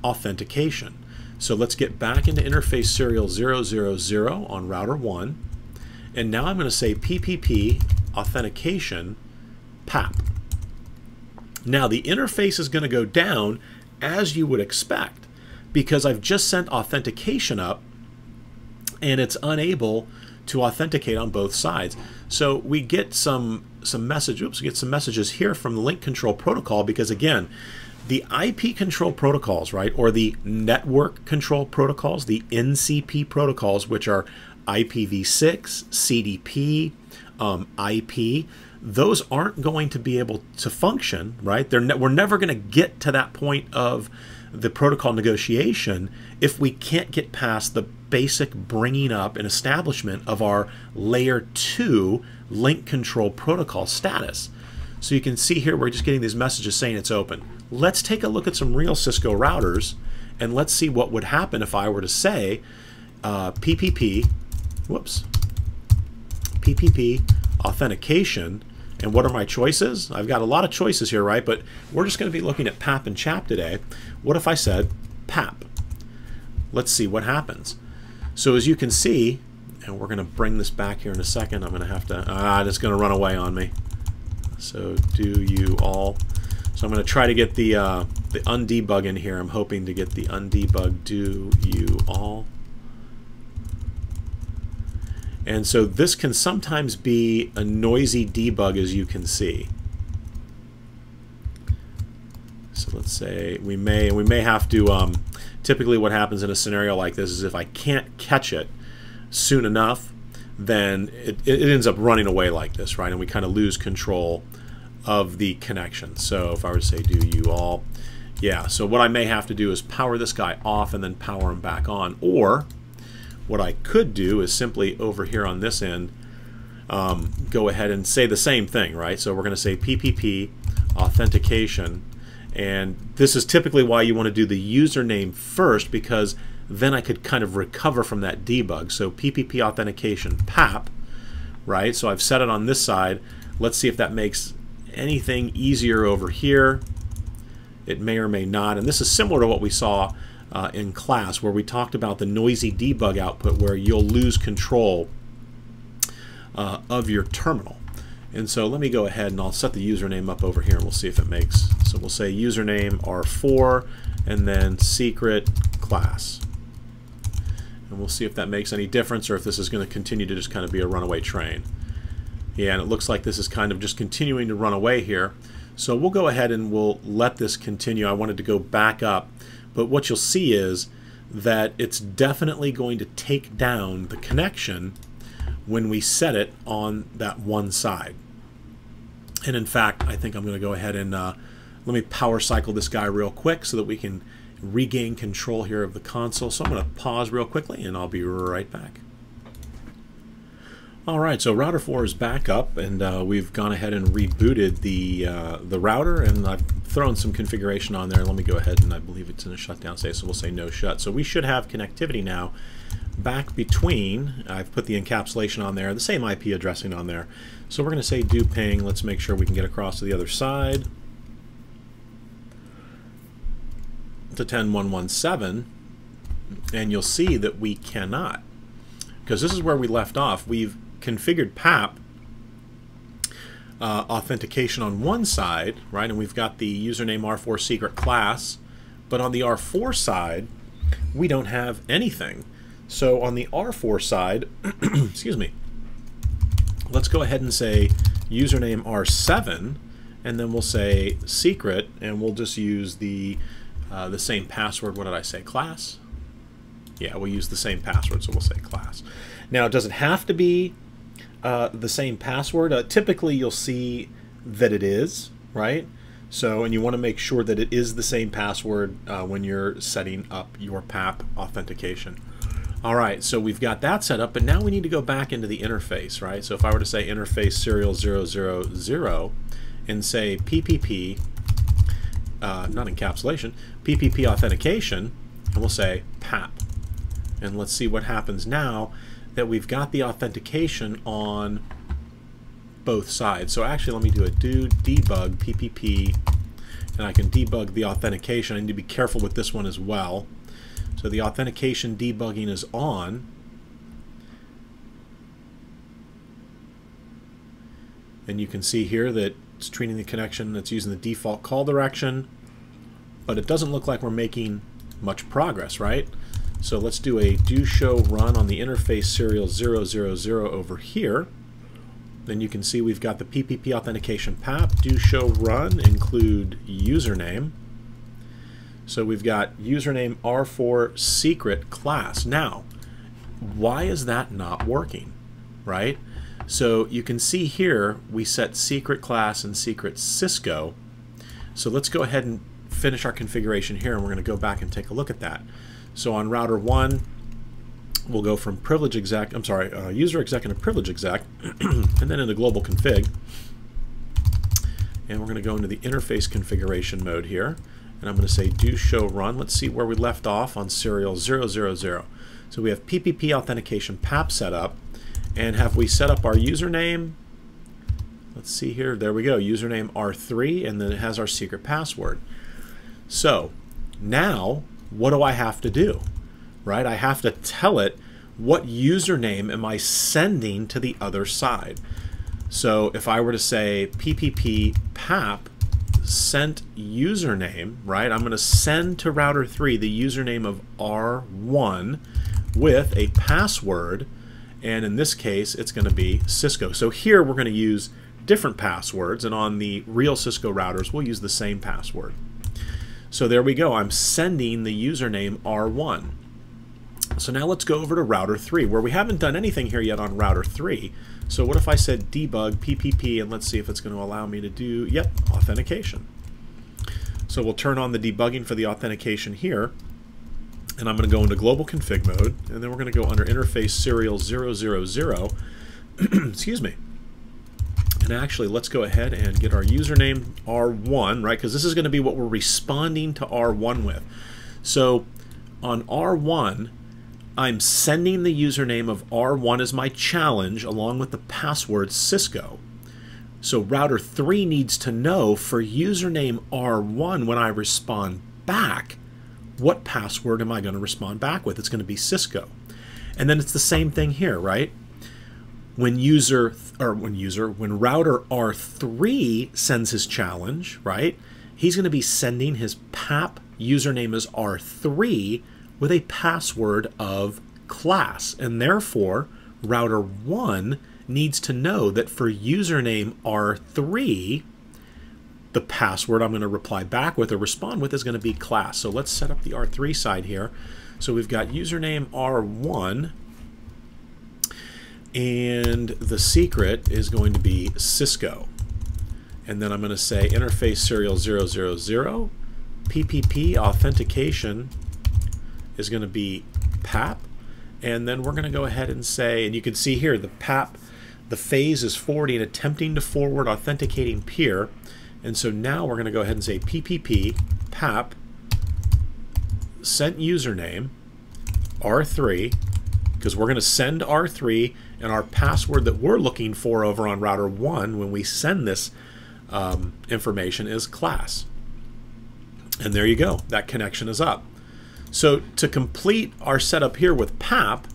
authentication. So let's get back into interface serial 000 on router 1. And now I'm going to say PPP authentication PAP. Now the interface is going to go down as you would expect, because I've just sent authentication up and it's unable to authenticate on both sides. So we get some messages here from the link control protocol, because again, the IP control protocols, right, or the network control protocols, the NCP protocols, which are IPv6, CDP, IP, those aren't going to be able to function, right? We're never going to get to that point of the protocol negotiation if we can't get past the basic bringing up and establishment of our layer 2 link control protocol status. So you can see here we're just getting these messages saying it's open. Let's take a look at some real Cisco routers and let's see what would happen if I were to say PPP authentication. And what are my choices? I've got a lot of choices here, right? But we're just going to be looking at PAP and CHAP today. What if I said PAP? Let's see what happens. So as you can see, and we're going to bring this back here in a second. I'm going to have to, it's going to run away on me. So do you all. So I'm going to try to get the undebug in here. I'm hoping to get the undebug do you all. And so this can sometimes be a noisy debug, as you can see. So let's say we may have to, typically what happens in a scenario like this is if I can't catch it soon enough, then it ends up running away like this, right? And we kind of lose control of the connection. So if I were to say do you all, Yeah, so what I may have to do is power this guy off and then power him back on. Or what I could do is simply over here on this end go ahead and say the same thing, right? So we're going to say PPP Authentication, and this is typically why you want to do the username first, because then I could kind of recover from that debug. So PPP Authentication PAP, right? So I've set it on this side. Let's see if that makes anything easier over here. It may or may not, and this is similar to what we saw in class, where we talked about the noisy debug output, where you'll lose control of your terminal. And so let me go ahead and I'll set the username up over here and we'll see if it makes. So we'll say username R4 and then secret class. And we'll see if that makes any difference, or if this is going to continue to just kind of be a runaway train. Yeah, and it looks like this is kind of just continuing to run away here. So we'll go ahead and we'll let this continue. I wanted to go back up, but what you'll see is that it's definitely going to take down the connection when we set it on that one side. And in fact, I think I'm going to go ahead and let me power cycle this guy real quick so that we can regain control here of the console. So I'm going to pause real quickly and I'll be right back. Alright, so router 4 is back up, and we've gone ahead and rebooted the router, and I've thrown some configuration on there. Let me go ahead, and I believe it's in a shutdown state, so we'll say no shut. So we should have connectivity now back between, I've put the encapsulation on there, the same IP addressing on there. So we're going to say do ping. Let's make sure we can get across to the other side to 10.117, and you'll see that we cannot, because this is where we left off. We've configured PAP authentication on one side, right, and we've got the username R4 secret class, but on the R4 side we don't have anything. So on the R4 side excuse me, let's go ahead and say username R7, and then we'll say secret, and we'll just use the same password. What did I say? Class? Yeah, we'll use the same password, so we'll say class. Now, does it have to be the same password? Typically, you'll see that it is, right? So, and you want to make sure that it is the same password when you're setting up your PAP authentication. All right, so we've got that set up, but now we need to go back into the interface, right? So if I were to say interface serial 000 and say PPP, not encapsulation, PPP authentication, and we'll say PAP. And let's see what happens now that we've got the authentication on both sides. So actually, let me do a debug PPP, and I can debug the authentication. I need to be careful with this one as well. So the authentication debugging is on. And you can see here that it's treating the connection that's using the default call direction, but it doesn't look like we're making much progress, right? So let's do a do show run on the interface serial 000 over here. Then you can see we've got the PPP authentication PAP, do show run, include username. So we've got username R4 secret class. Now, why is that not working, right? So you can see here we set secret class and secret Cisco. So let's go ahead and finish our configuration here, and we're going to go back and take a look at that. So on router 1, we'll go from privilege exec, user exec into privilege exec, and then into global config. And we're going to go into the interface configuration mode here, and I'm going to say do show run. Let's see where we left off on serial 000. So we have PPP authentication PAP set up, and have we set up our username? Let's see here. There we go. Username R3, and then it has our secret password. So now, what do I have to do? Right? I have to tell it what username am I sending to the other side. So if I were to say PPP PAP sent username, right? I'm going to send to router 3 the username of R1 with a password, and in this case it's going to be Cisco. So here we're going to use different passwords, and on the real Cisco routers we'll use the same password. So there we go. I'm sending the username R1. So now let's go over to router 3, where we haven't done anything here yet on router 3. So what if I said debug PPP, and let's see if it's going to allow me to do, yep, authentication. So we'll turn on the debugging for the authentication here, and I'm going to go into global config mode, and then we're going to go under interface serial 000. Excuse me. And actually, let's go ahead and get our username R1, right? Because this is going to be what we're responding to R1 with. So on R1, I'm sending the username of R1 as my challenge along with the password Cisco. So router 3 needs to know for username R1 when I respond back, what password am I going to respond back with? It's going to be Cisco. And then it's the same thing here, right? When router R3 sends his challenge, right? He's going to be sending his PAP username as R3 with a password of class. And therefore, router 1 needs to know that for username R3, the password I'm going to reply back with or respond with is going to be class. So let's set up the R3 side here. So we've got username R1, and the secret is going to be Cisco. And then I'm going to say interface serial 000, PPP authentication is going to be PAP, and then we're going to go ahead and say, and you can see here the PAP, the phase is forwarding, attempting to forward authenticating peer. And so now we're going to go ahead and say PPP PAP sent username R3, because we're going to send R3, and our password that we're looking for over on router 1 when we send this information is class. And there you go. That connection is up. So to complete our setup here with PAP,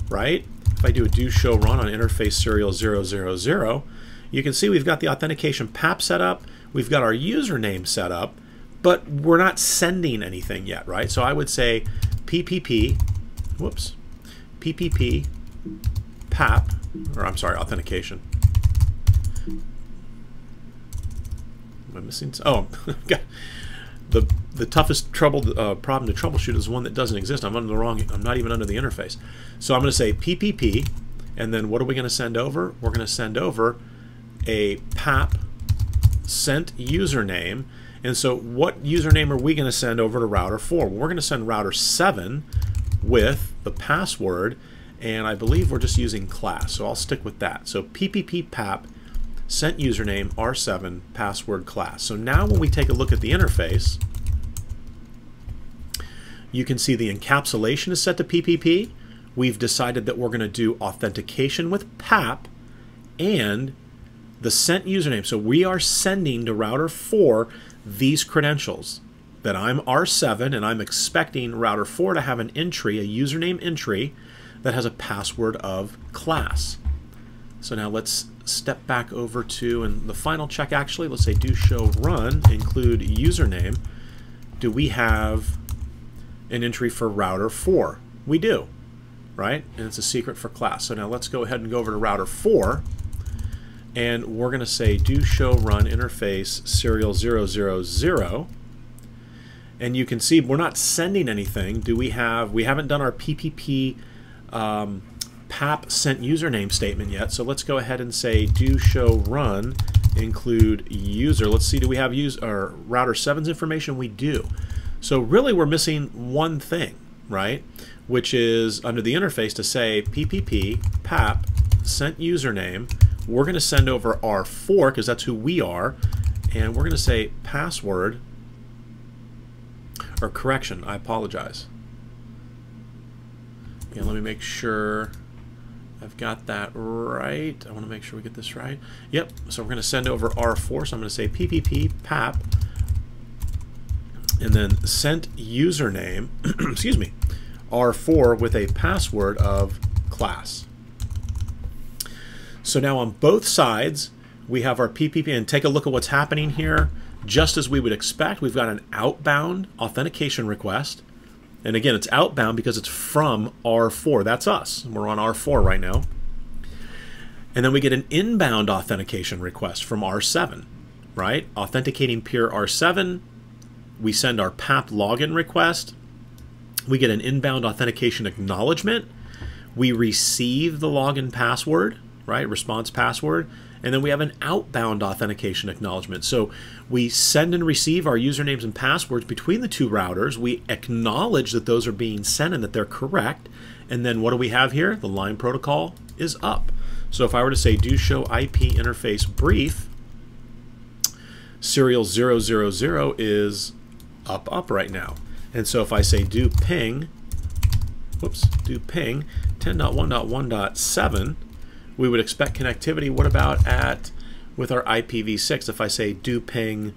right, if I do a do show run on interface serial 000, you can see we've got the authentication PAP set up. We've got our username set up, but we're not sending anything yet, right? So I would say PPP, whoops, PPP PAP, or I'm sorry, authentication. Am I missing? Oh, the toughest problem to troubleshoot is one that doesn't exist. I'm not even under the interface. So I'm going to say PPP, and then what are we going to send over? We're going to send over a PAP sent username. And so what username are we going to send over to router 4? Well, we're going to send router 7 with the password, and I believe we're just using class, so I'll stick with that. So PPP PAP sent username R7 password class. So now when we take a look at the interface, you can see the encapsulation is set to PPP. We've decided that we're going to do authentication with PAP and the sent username. So we are sending to router 4 these credentials, that I'm R7 and I'm expecting router 4 to have an entry, a username entry that has a password of class. So now let's step back over to, and the final check actually, let's say do show run, include username. Do we have an entry for router 4? We do, right? And it's a secret for class. So now let's go ahead and go over to router 4, and we're going to say do show run interface serial 000. And you can see we're not sending anything. We haven't done our PPP PAP sent username statement yet. So let's go ahead and say do show run include user. Let's see, do we have router 7's information? We do. So really we're missing one thing, right? Which is under the interface to say PPP PAP sent username. We're going to send over R4 because that's who we are, and we're going to say password, or correction, I apologize. Yeah, let me make sure I've got that right. I want to make sure we get this right. Yep, so we're going to send over R4, so I'm going to say PPP PAP and then sent username, excuse me, R4 with a password of class. So now on both sides, we have our PPP, and take a look at what's happening here. Just as we would expect, we've got an outbound authentication request. And again, it's outbound because it's from R4. That's us. We're on R4 right now. And then we get an inbound authentication request from R7, right? Authenticating peer R7. We send our PAP login request. We get an inbound authentication acknowledgement. We receive the login password, right? Response password. And then we have an outbound authentication acknowledgement. So we send and receive our usernames and passwords between the two routers. We acknowledge that those are being sent and that they're correct. And then what do we have here? The line protocol is up. So if I were to say do show IP interface brief, serial 000 is up right now. And so if I say do ping 10.1.1.7, we would expect connectivity. What about with our IPv6? If I say do ping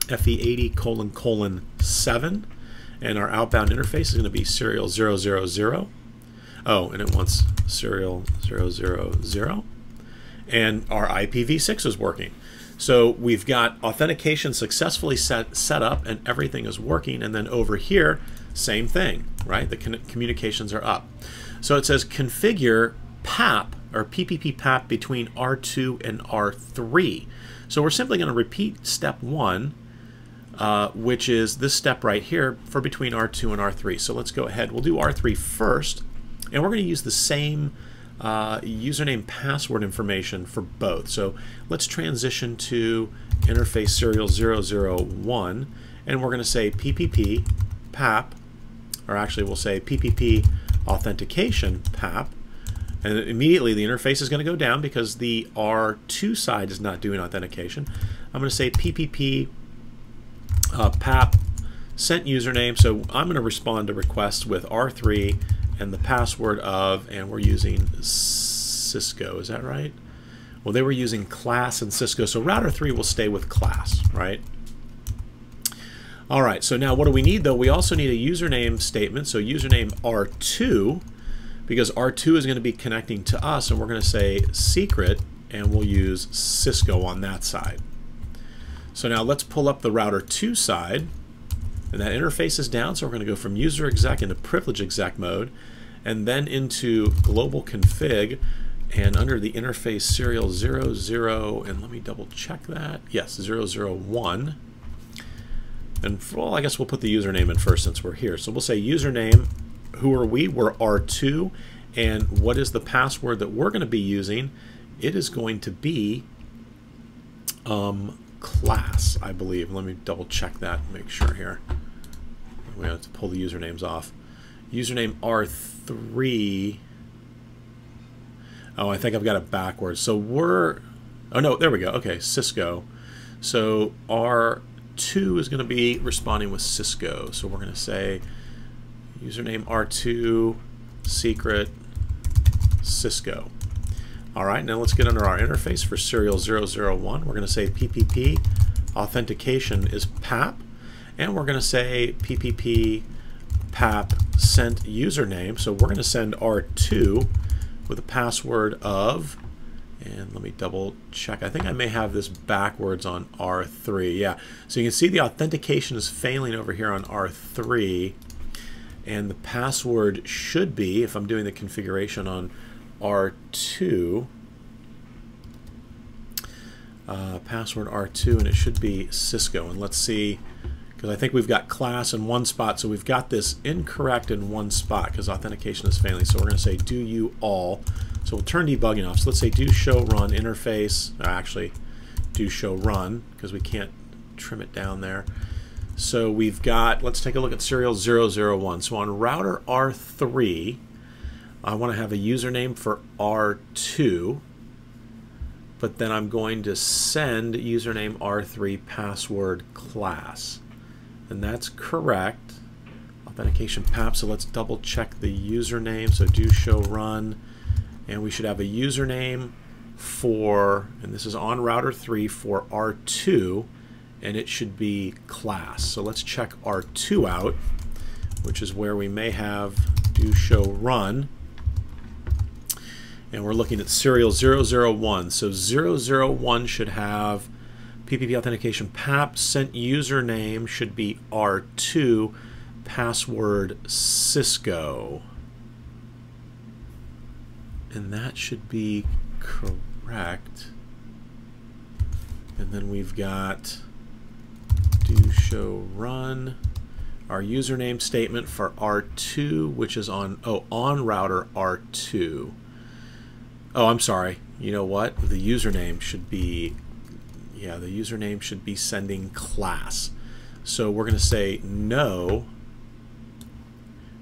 FE80::7, and our outbound interface is going to be serial 000. Oh, and it wants serial 000, and our IPv6 is working. So we've got authentication successfully set up, and everything is working. And then over here, same thing, right? The communications are up. So it says configure PAP or PPP PAP between R2 and R3. So we're simply going to repeat step 1, which is this step right here for between R2 and R3. So let's go ahead. We'll do R3 first, and we're going to use the same username password information for both. So let's transition to interface serial 001, and we're going to say PPP PAP, or actually we'll say PPP Authentication PAP, and immediately the interface is going to go down because the R2 side is not doing authentication. I'm going to say PPP PAP sent username, so I'm going to respond to requests with R3 and the password of, and we're using Cisco, is that right? Well, they were using class and Cisco, so router 3 will stay with class, right? All right, so now what do we need though? We also need a username statement, so username R2, because R2 is going to be connecting to us, and we're going to say secret, and we'll use Cisco on that side. So now let's pull up the router 2 side, and that interface is down, so we're going to go from user exec into privilege exec mode, and then into global config, and under the interface serial 00, and let me double check that, yes, 001, and well, I guess we'll put the username in first since we're here. So we'll say username, who are we? We're R2, and what is the password that we're going to be using? It is going to be class, I believe. Let me double check that and make sure here. We have to pull the usernames off. Username R3. Oh, I think I've got it backwards. So we're, oh no, there we go. Okay, Cisco. So R2 is going to be responding with Cisco. So we're going to say username R2 secret Cisco. All right, now let's get under our interface for serial 001. We're going to say PPP authentication is PAP, and we're going to say PPP PAP sent username. So we're going to send R2 with a password of, and let me double check. I think I may have this backwards on R3. Yeah, so you can see the authentication is failing over here on R3, and the password should be, if I'm doing the configuration on R2, password R2, and it should be Cisco. And let's see, because I think we've got class in one spot, so we've got this incorrect in one spot because authentication is failing. So we're going to say do you all. So we'll turn debugging off. So let's say do show run interface, actually do show run because we can't trim it down there. So we've got, let's take a look at serial 001. So on router R3, I want to have a username for R2, but then I'm going to send username R3 password class. And that's correct. Authentication PAP, so let's double check the username. So do show run, and we should have a username for, and this is on router 3 for R2, and it should be class. So let's check R2 out, which is where we may have do show run. And we're looking at serial 001. So 001 should have PPP authentication PAP, sent username should be R2, password Cisco. And that should be correct. And then we've got do show run, our username statement for R2, which is on router R2. Oh, I'm sorry. you know what? The username should be, yeah, the username should be sending class. So we're going to say no.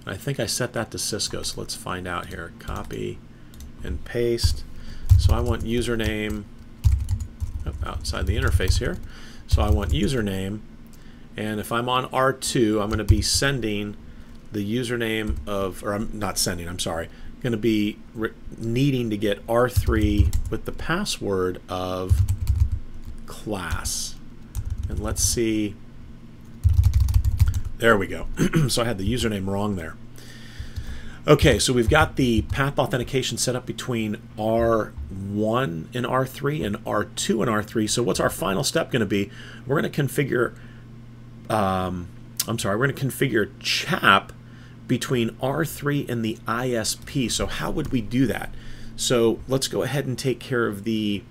I think I set that to Cisco, so let's find out here. Copy and paste. So I want username outside the interface here. So I want username, and if I'm on R2, I'm going to be sending the username of, or I'm not sending, I'm sorry, going to be needing to get R3 with the password of class. And let's see. There we go. So I had the username wrong there. Okay, so we've got the path authentication set up between R1 and R3 and R2 and R3. So what's our final step going to be? We're going to configure, we're going to configure CHAP between R3 and the ISP. So how would we do that? So let's go ahead and take care of the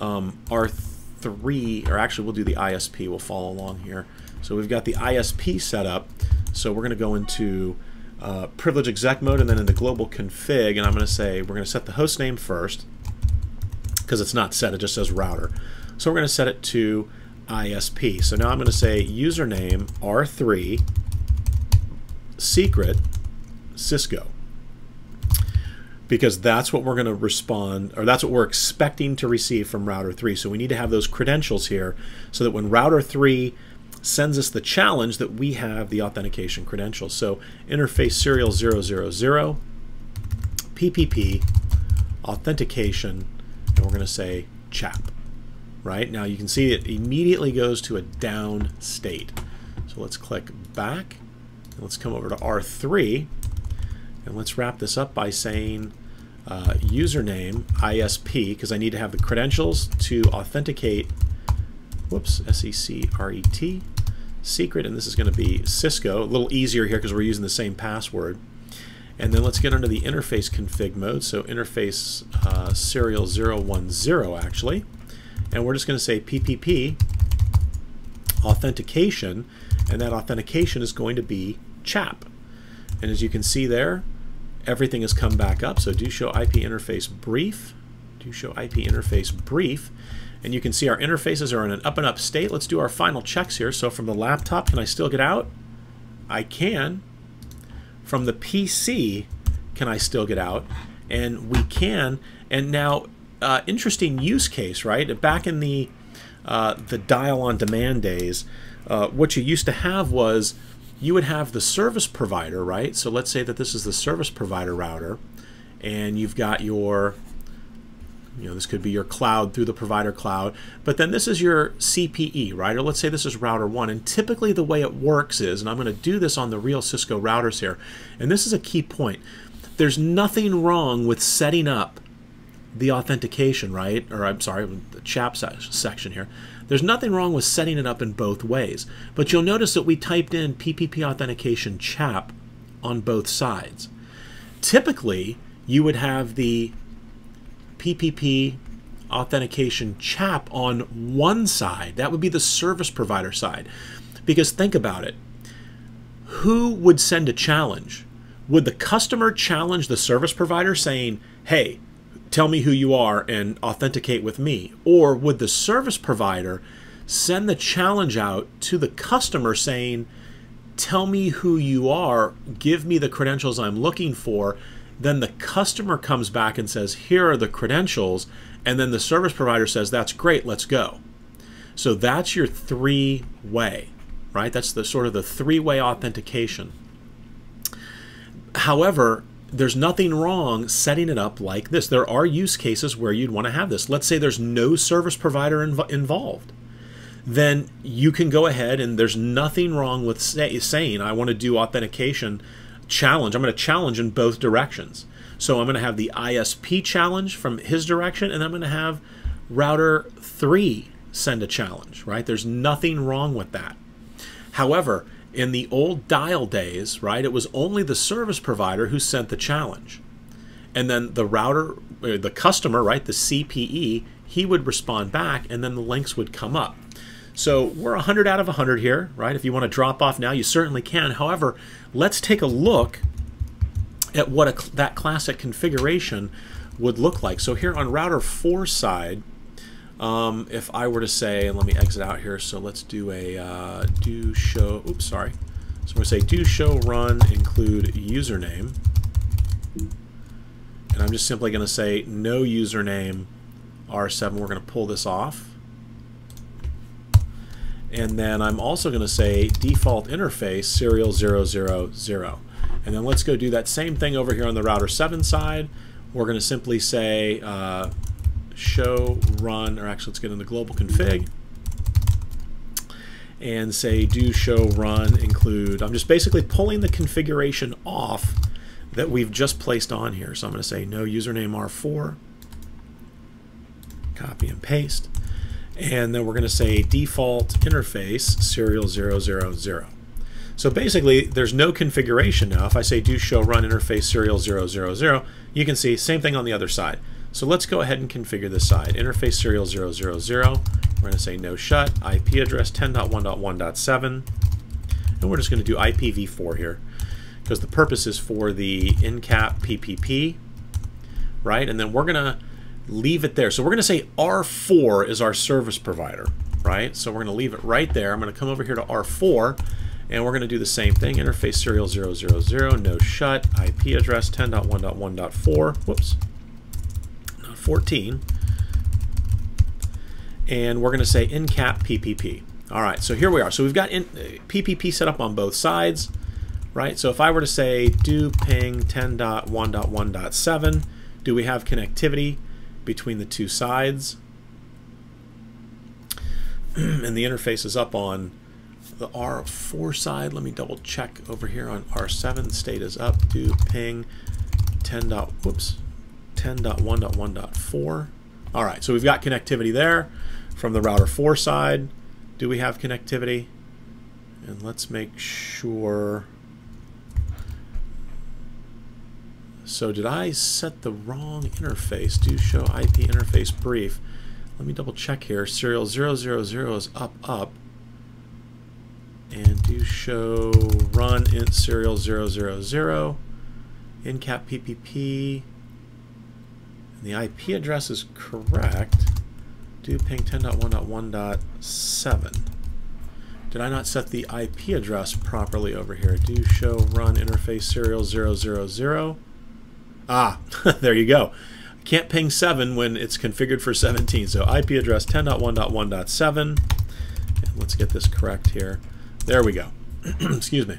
R3, or actually we'll do the ISP. We'll follow along here. So we've got the ISP set up. So we're going to go into privilege exec mode and then in the global config, and I'm going to say we're going to set the host name first because it's not set, it just says router. So we're going to set it to ISP. So now I'm going to say username R3 secret Cisco, because that's what we're going to respond, or that's what we're expecting to receive from router 3. So we need to have those credentials here so that when router 3 sends us the challenge, that we have the authentication credentials. So interface serial 000, PPP, authentication, and we're going to say CHAP. Right? Now you can see it immediately goes to a down state. So let's click back, and let's come over to R3, and let's wrap this up by saying username ISP, because I need to have the credentials to authenticate, whoops, SECRET, secret, and this is going to be Cisco. A little easier here because we're using the same password. And then let's get under the interface config mode. So interface serial 010 actually. And we're just going to say PPP authentication, and that authentication is going to be CHAP. And as you can see there, everything has come back up. So do show IP interface brief, do show IP interface brief, and you can see our interfaces are in an up and up state. Let's do our final checks here. So from the laptop, can I still get out? I can. From the PC, can I still get out? And we can. And now, interesting use case, right? Back in the dial on demand days, what you used to have was you would have the service provider, right? So let's say that this is the service provider router, and you've got your, this could be your cloud through the provider cloud, but then this is your CPE, right? Or let's say this is router 1, and typically the way it works is, and I'm going to do this on the real Cisco routers here, and this is a key point, there's nothing wrong with setting up the authentication, right? Or I'm sorry, the CHAP section here. There's nothing wrong with setting it up in both ways, but you'll notice that we typed in PPP authentication CHAP on both sides. Typically, you would have the PPP authentication CHAP on one side. That would be the service provider side. Because think about it. Who would send a challenge? Would the customer challenge the service provider saying, hey, tell me who you are and authenticate with me? Or would the service provider send the challenge out to the customer saying, tell me who you are, give me the credentials I'm looking for? Then the customer comes back and says, here are the credentials, and then the service provider says, that's great, let's go. So that's your three-way, right? That's the sort of the three-way authentication. However, there's nothing wrong setting it up like this. There are use cases where you'd want to have this. Let's say there's no service provider involved. Then you can go ahead, and there's nothing wrong with saying, I want to do authentication challenge. I'm going to challenge in both directions. So I'm going to have the ISP challenge from his direction, and I'm going to have router 3 send a challenge, right? There's nothing wrong with that. However, in the old dial days, right, it was only the service provider who sent the challenge. And then the router, the customer, right, the CPE, he would respond back, and then the links would come up. So we're 100 out of 100 here, right? If you want to drop off now, you certainly can. However, let's take a look at what that classic configuration would look like. So here on router 4 side, if I were to say, and let me exit out here, so let's do a do show, oops, sorry. So we're going to say do show run include username. And I'm just simply going to say no username R7. We're going to pull this off. And then I'm also going to say default interface serial 000. And then let's go do that same thing over here on the router 7 side. We're going to simply say show run, or actually let's get in the global config and say do show run include. I'm just basically pulling the configuration off that we've just placed on here. So I'm going to say no username R4, copy and paste, and then we're going to say default interface serial 000. So basically there's no configuration now. If I say do show run interface serial 000, you can see same thing on the other side. So let's go ahead and configure this side. Interface serial 000. We're going to say no shut, IP address 10.1.1.7, and we're just going to do IPv4 here because the purpose is for the in-cap PPP, right? And then we're going to leave it there. So we're going to say R4 is our service provider, right? So we're going to leave it right there. I'm going to come over here to R4, and we're going to do the same thing. Interface serial 000, no shut, IP address 10.1.1.4, whoops, not 14. And we're going to say in-cap PPP. All right, so here we are. So we've got PPP set up on both sides, right? So if I were to say do ping 10.1.1.7, do we have connectivity between the two sides? And the interface is up on the R4 side. Let me double check over here on R7. State is up. Do ping 10.1.1.4. All right, so we've got connectivity there from the router 4 side. Do we have connectivity? And let's make sure. So did I set the wrong interface? Do show IP interface brief. Let me double check here. Serial 000 is up. And do show run int serial 000. In-cap PPP. And the IP address is correct. Do ping 10.1.1.7. Did I not set the IP address properly over here? Do show run interface serial 000. Ah, there you go. Can't ping 7 when it's configured for 17. So IP address 10.1.1.7. And let's get this correct here. There we go. Excuse me.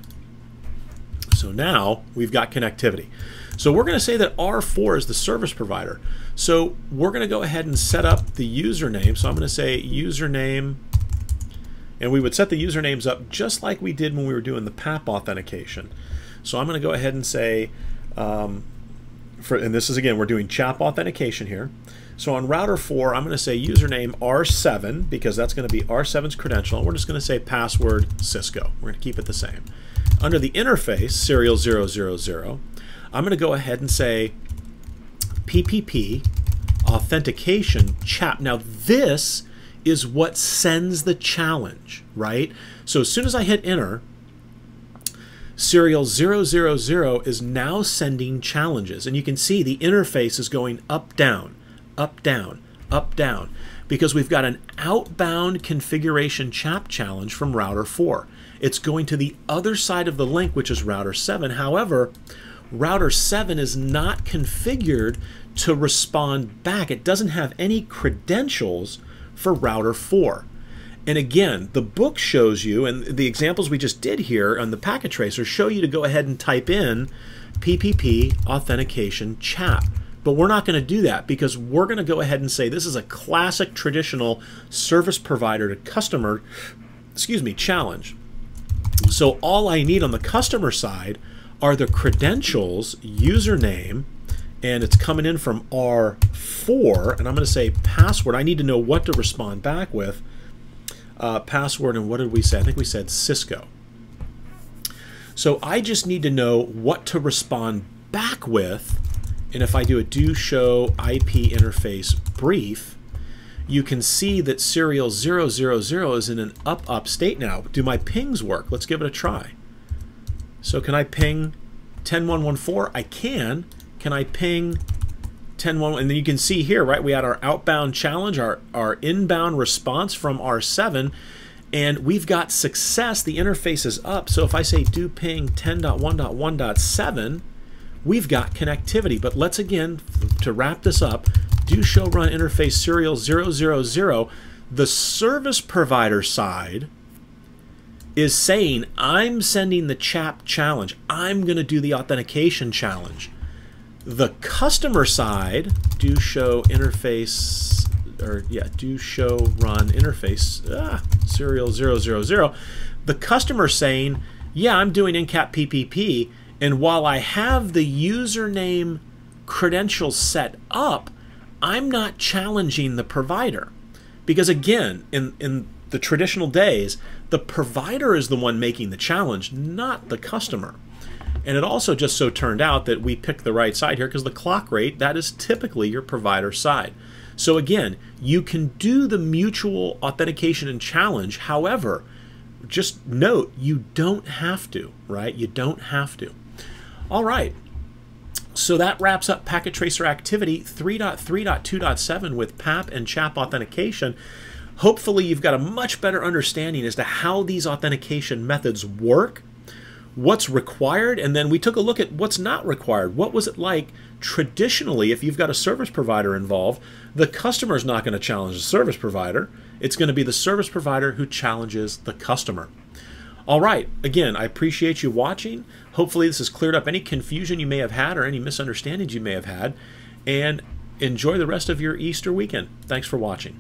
So now we've got connectivity. So we're going to say that R4 is the service provider. So we're going to go ahead and set up the username. So I'm going to say username, and we would set the usernames up just like we did when we were doing the PAP authentication. So I'm going to go ahead and say, and this is again, we're doing CHAP authentication here. So on router 4, I'm going to say username R7 because that's going to be R7's credential. And we're just going to say password Cisco. We're going to keep it the same. Under the interface, serial 000, I'm going to go ahead and say PPP Authentication CHAP. Now this is what sends the challenge, right? So as soon as I hit enter, serial 000 is now sending challenges. And you can see the interface is going up, down, up, down, up, down, because we've got an outbound configuration CHAP challenge from router 4. It's going to the other side of the link, which is router 7. However, router 7 is not configured to respond back. It doesn't have any credentials for router 4. And again, the book shows you, and the examples we just did here on the PacketTracer show you to go ahead and type in PPP Authentication CHAP. But we're not going to do that because we're going to go ahead and say this is a classic traditional service provider to customer, challenge. So all I need on the customer side are the credentials, username, and it's coming in from R4, and I'm going to say password. I need to know what to respond back with. Password, and what did we say? I think we said Cisco. So I just need to know what to respond back with, and if I do a do show IP interface brief, you can see that serial 000 is in an up state now. Do my pings work? Let's give it a try. So can I ping 10.1.1.4? I can. Can I ping 10.1, and then you can see here, right, we had our outbound challenge, our inbound response from R7, and we've got success. The interface is up. So if I say do ping 10.1.1.7, we've got connectivity. But let's again, to wrap this up, do show run interface serial 000. The service provider side is saying, I'm sending the CHAP challenge. I'm going to do the authentication challenge. The customer side, do show interface, or yeah, do show run interface serial 000. The customer saying, yeah, I'm doing NCAP PPP, and while I have the username credentials set up, I'm not challenging the provider. Because again, in the traditional days, the provider is the one making the challenge, not the customer. And it also just so turned out that we picked the right side here because the clock rate, that is typically your provider side. So again, you can do the mutual authentication and challenge. However, just note, you don't have to, right? You don't have to. All right. So that wraps up PacketTracer activity 3.3.2.7 with PAP and CHAP authentication. Hopefully you've got a much better understanding as to how these authentication methods work, what's required, and then we took a look at what's not required. What was it like traditionally if you've got a service provider involved? The customer's not going to challenge the service provider. It's going to be the service provider who challenges the customer. All right, again, I appreciate you watching. Hopefully this has cleared up any confusion you may have had or any misunderstandings you may have had. And enjoy the rest of your Easter weekend. Thanks for watching.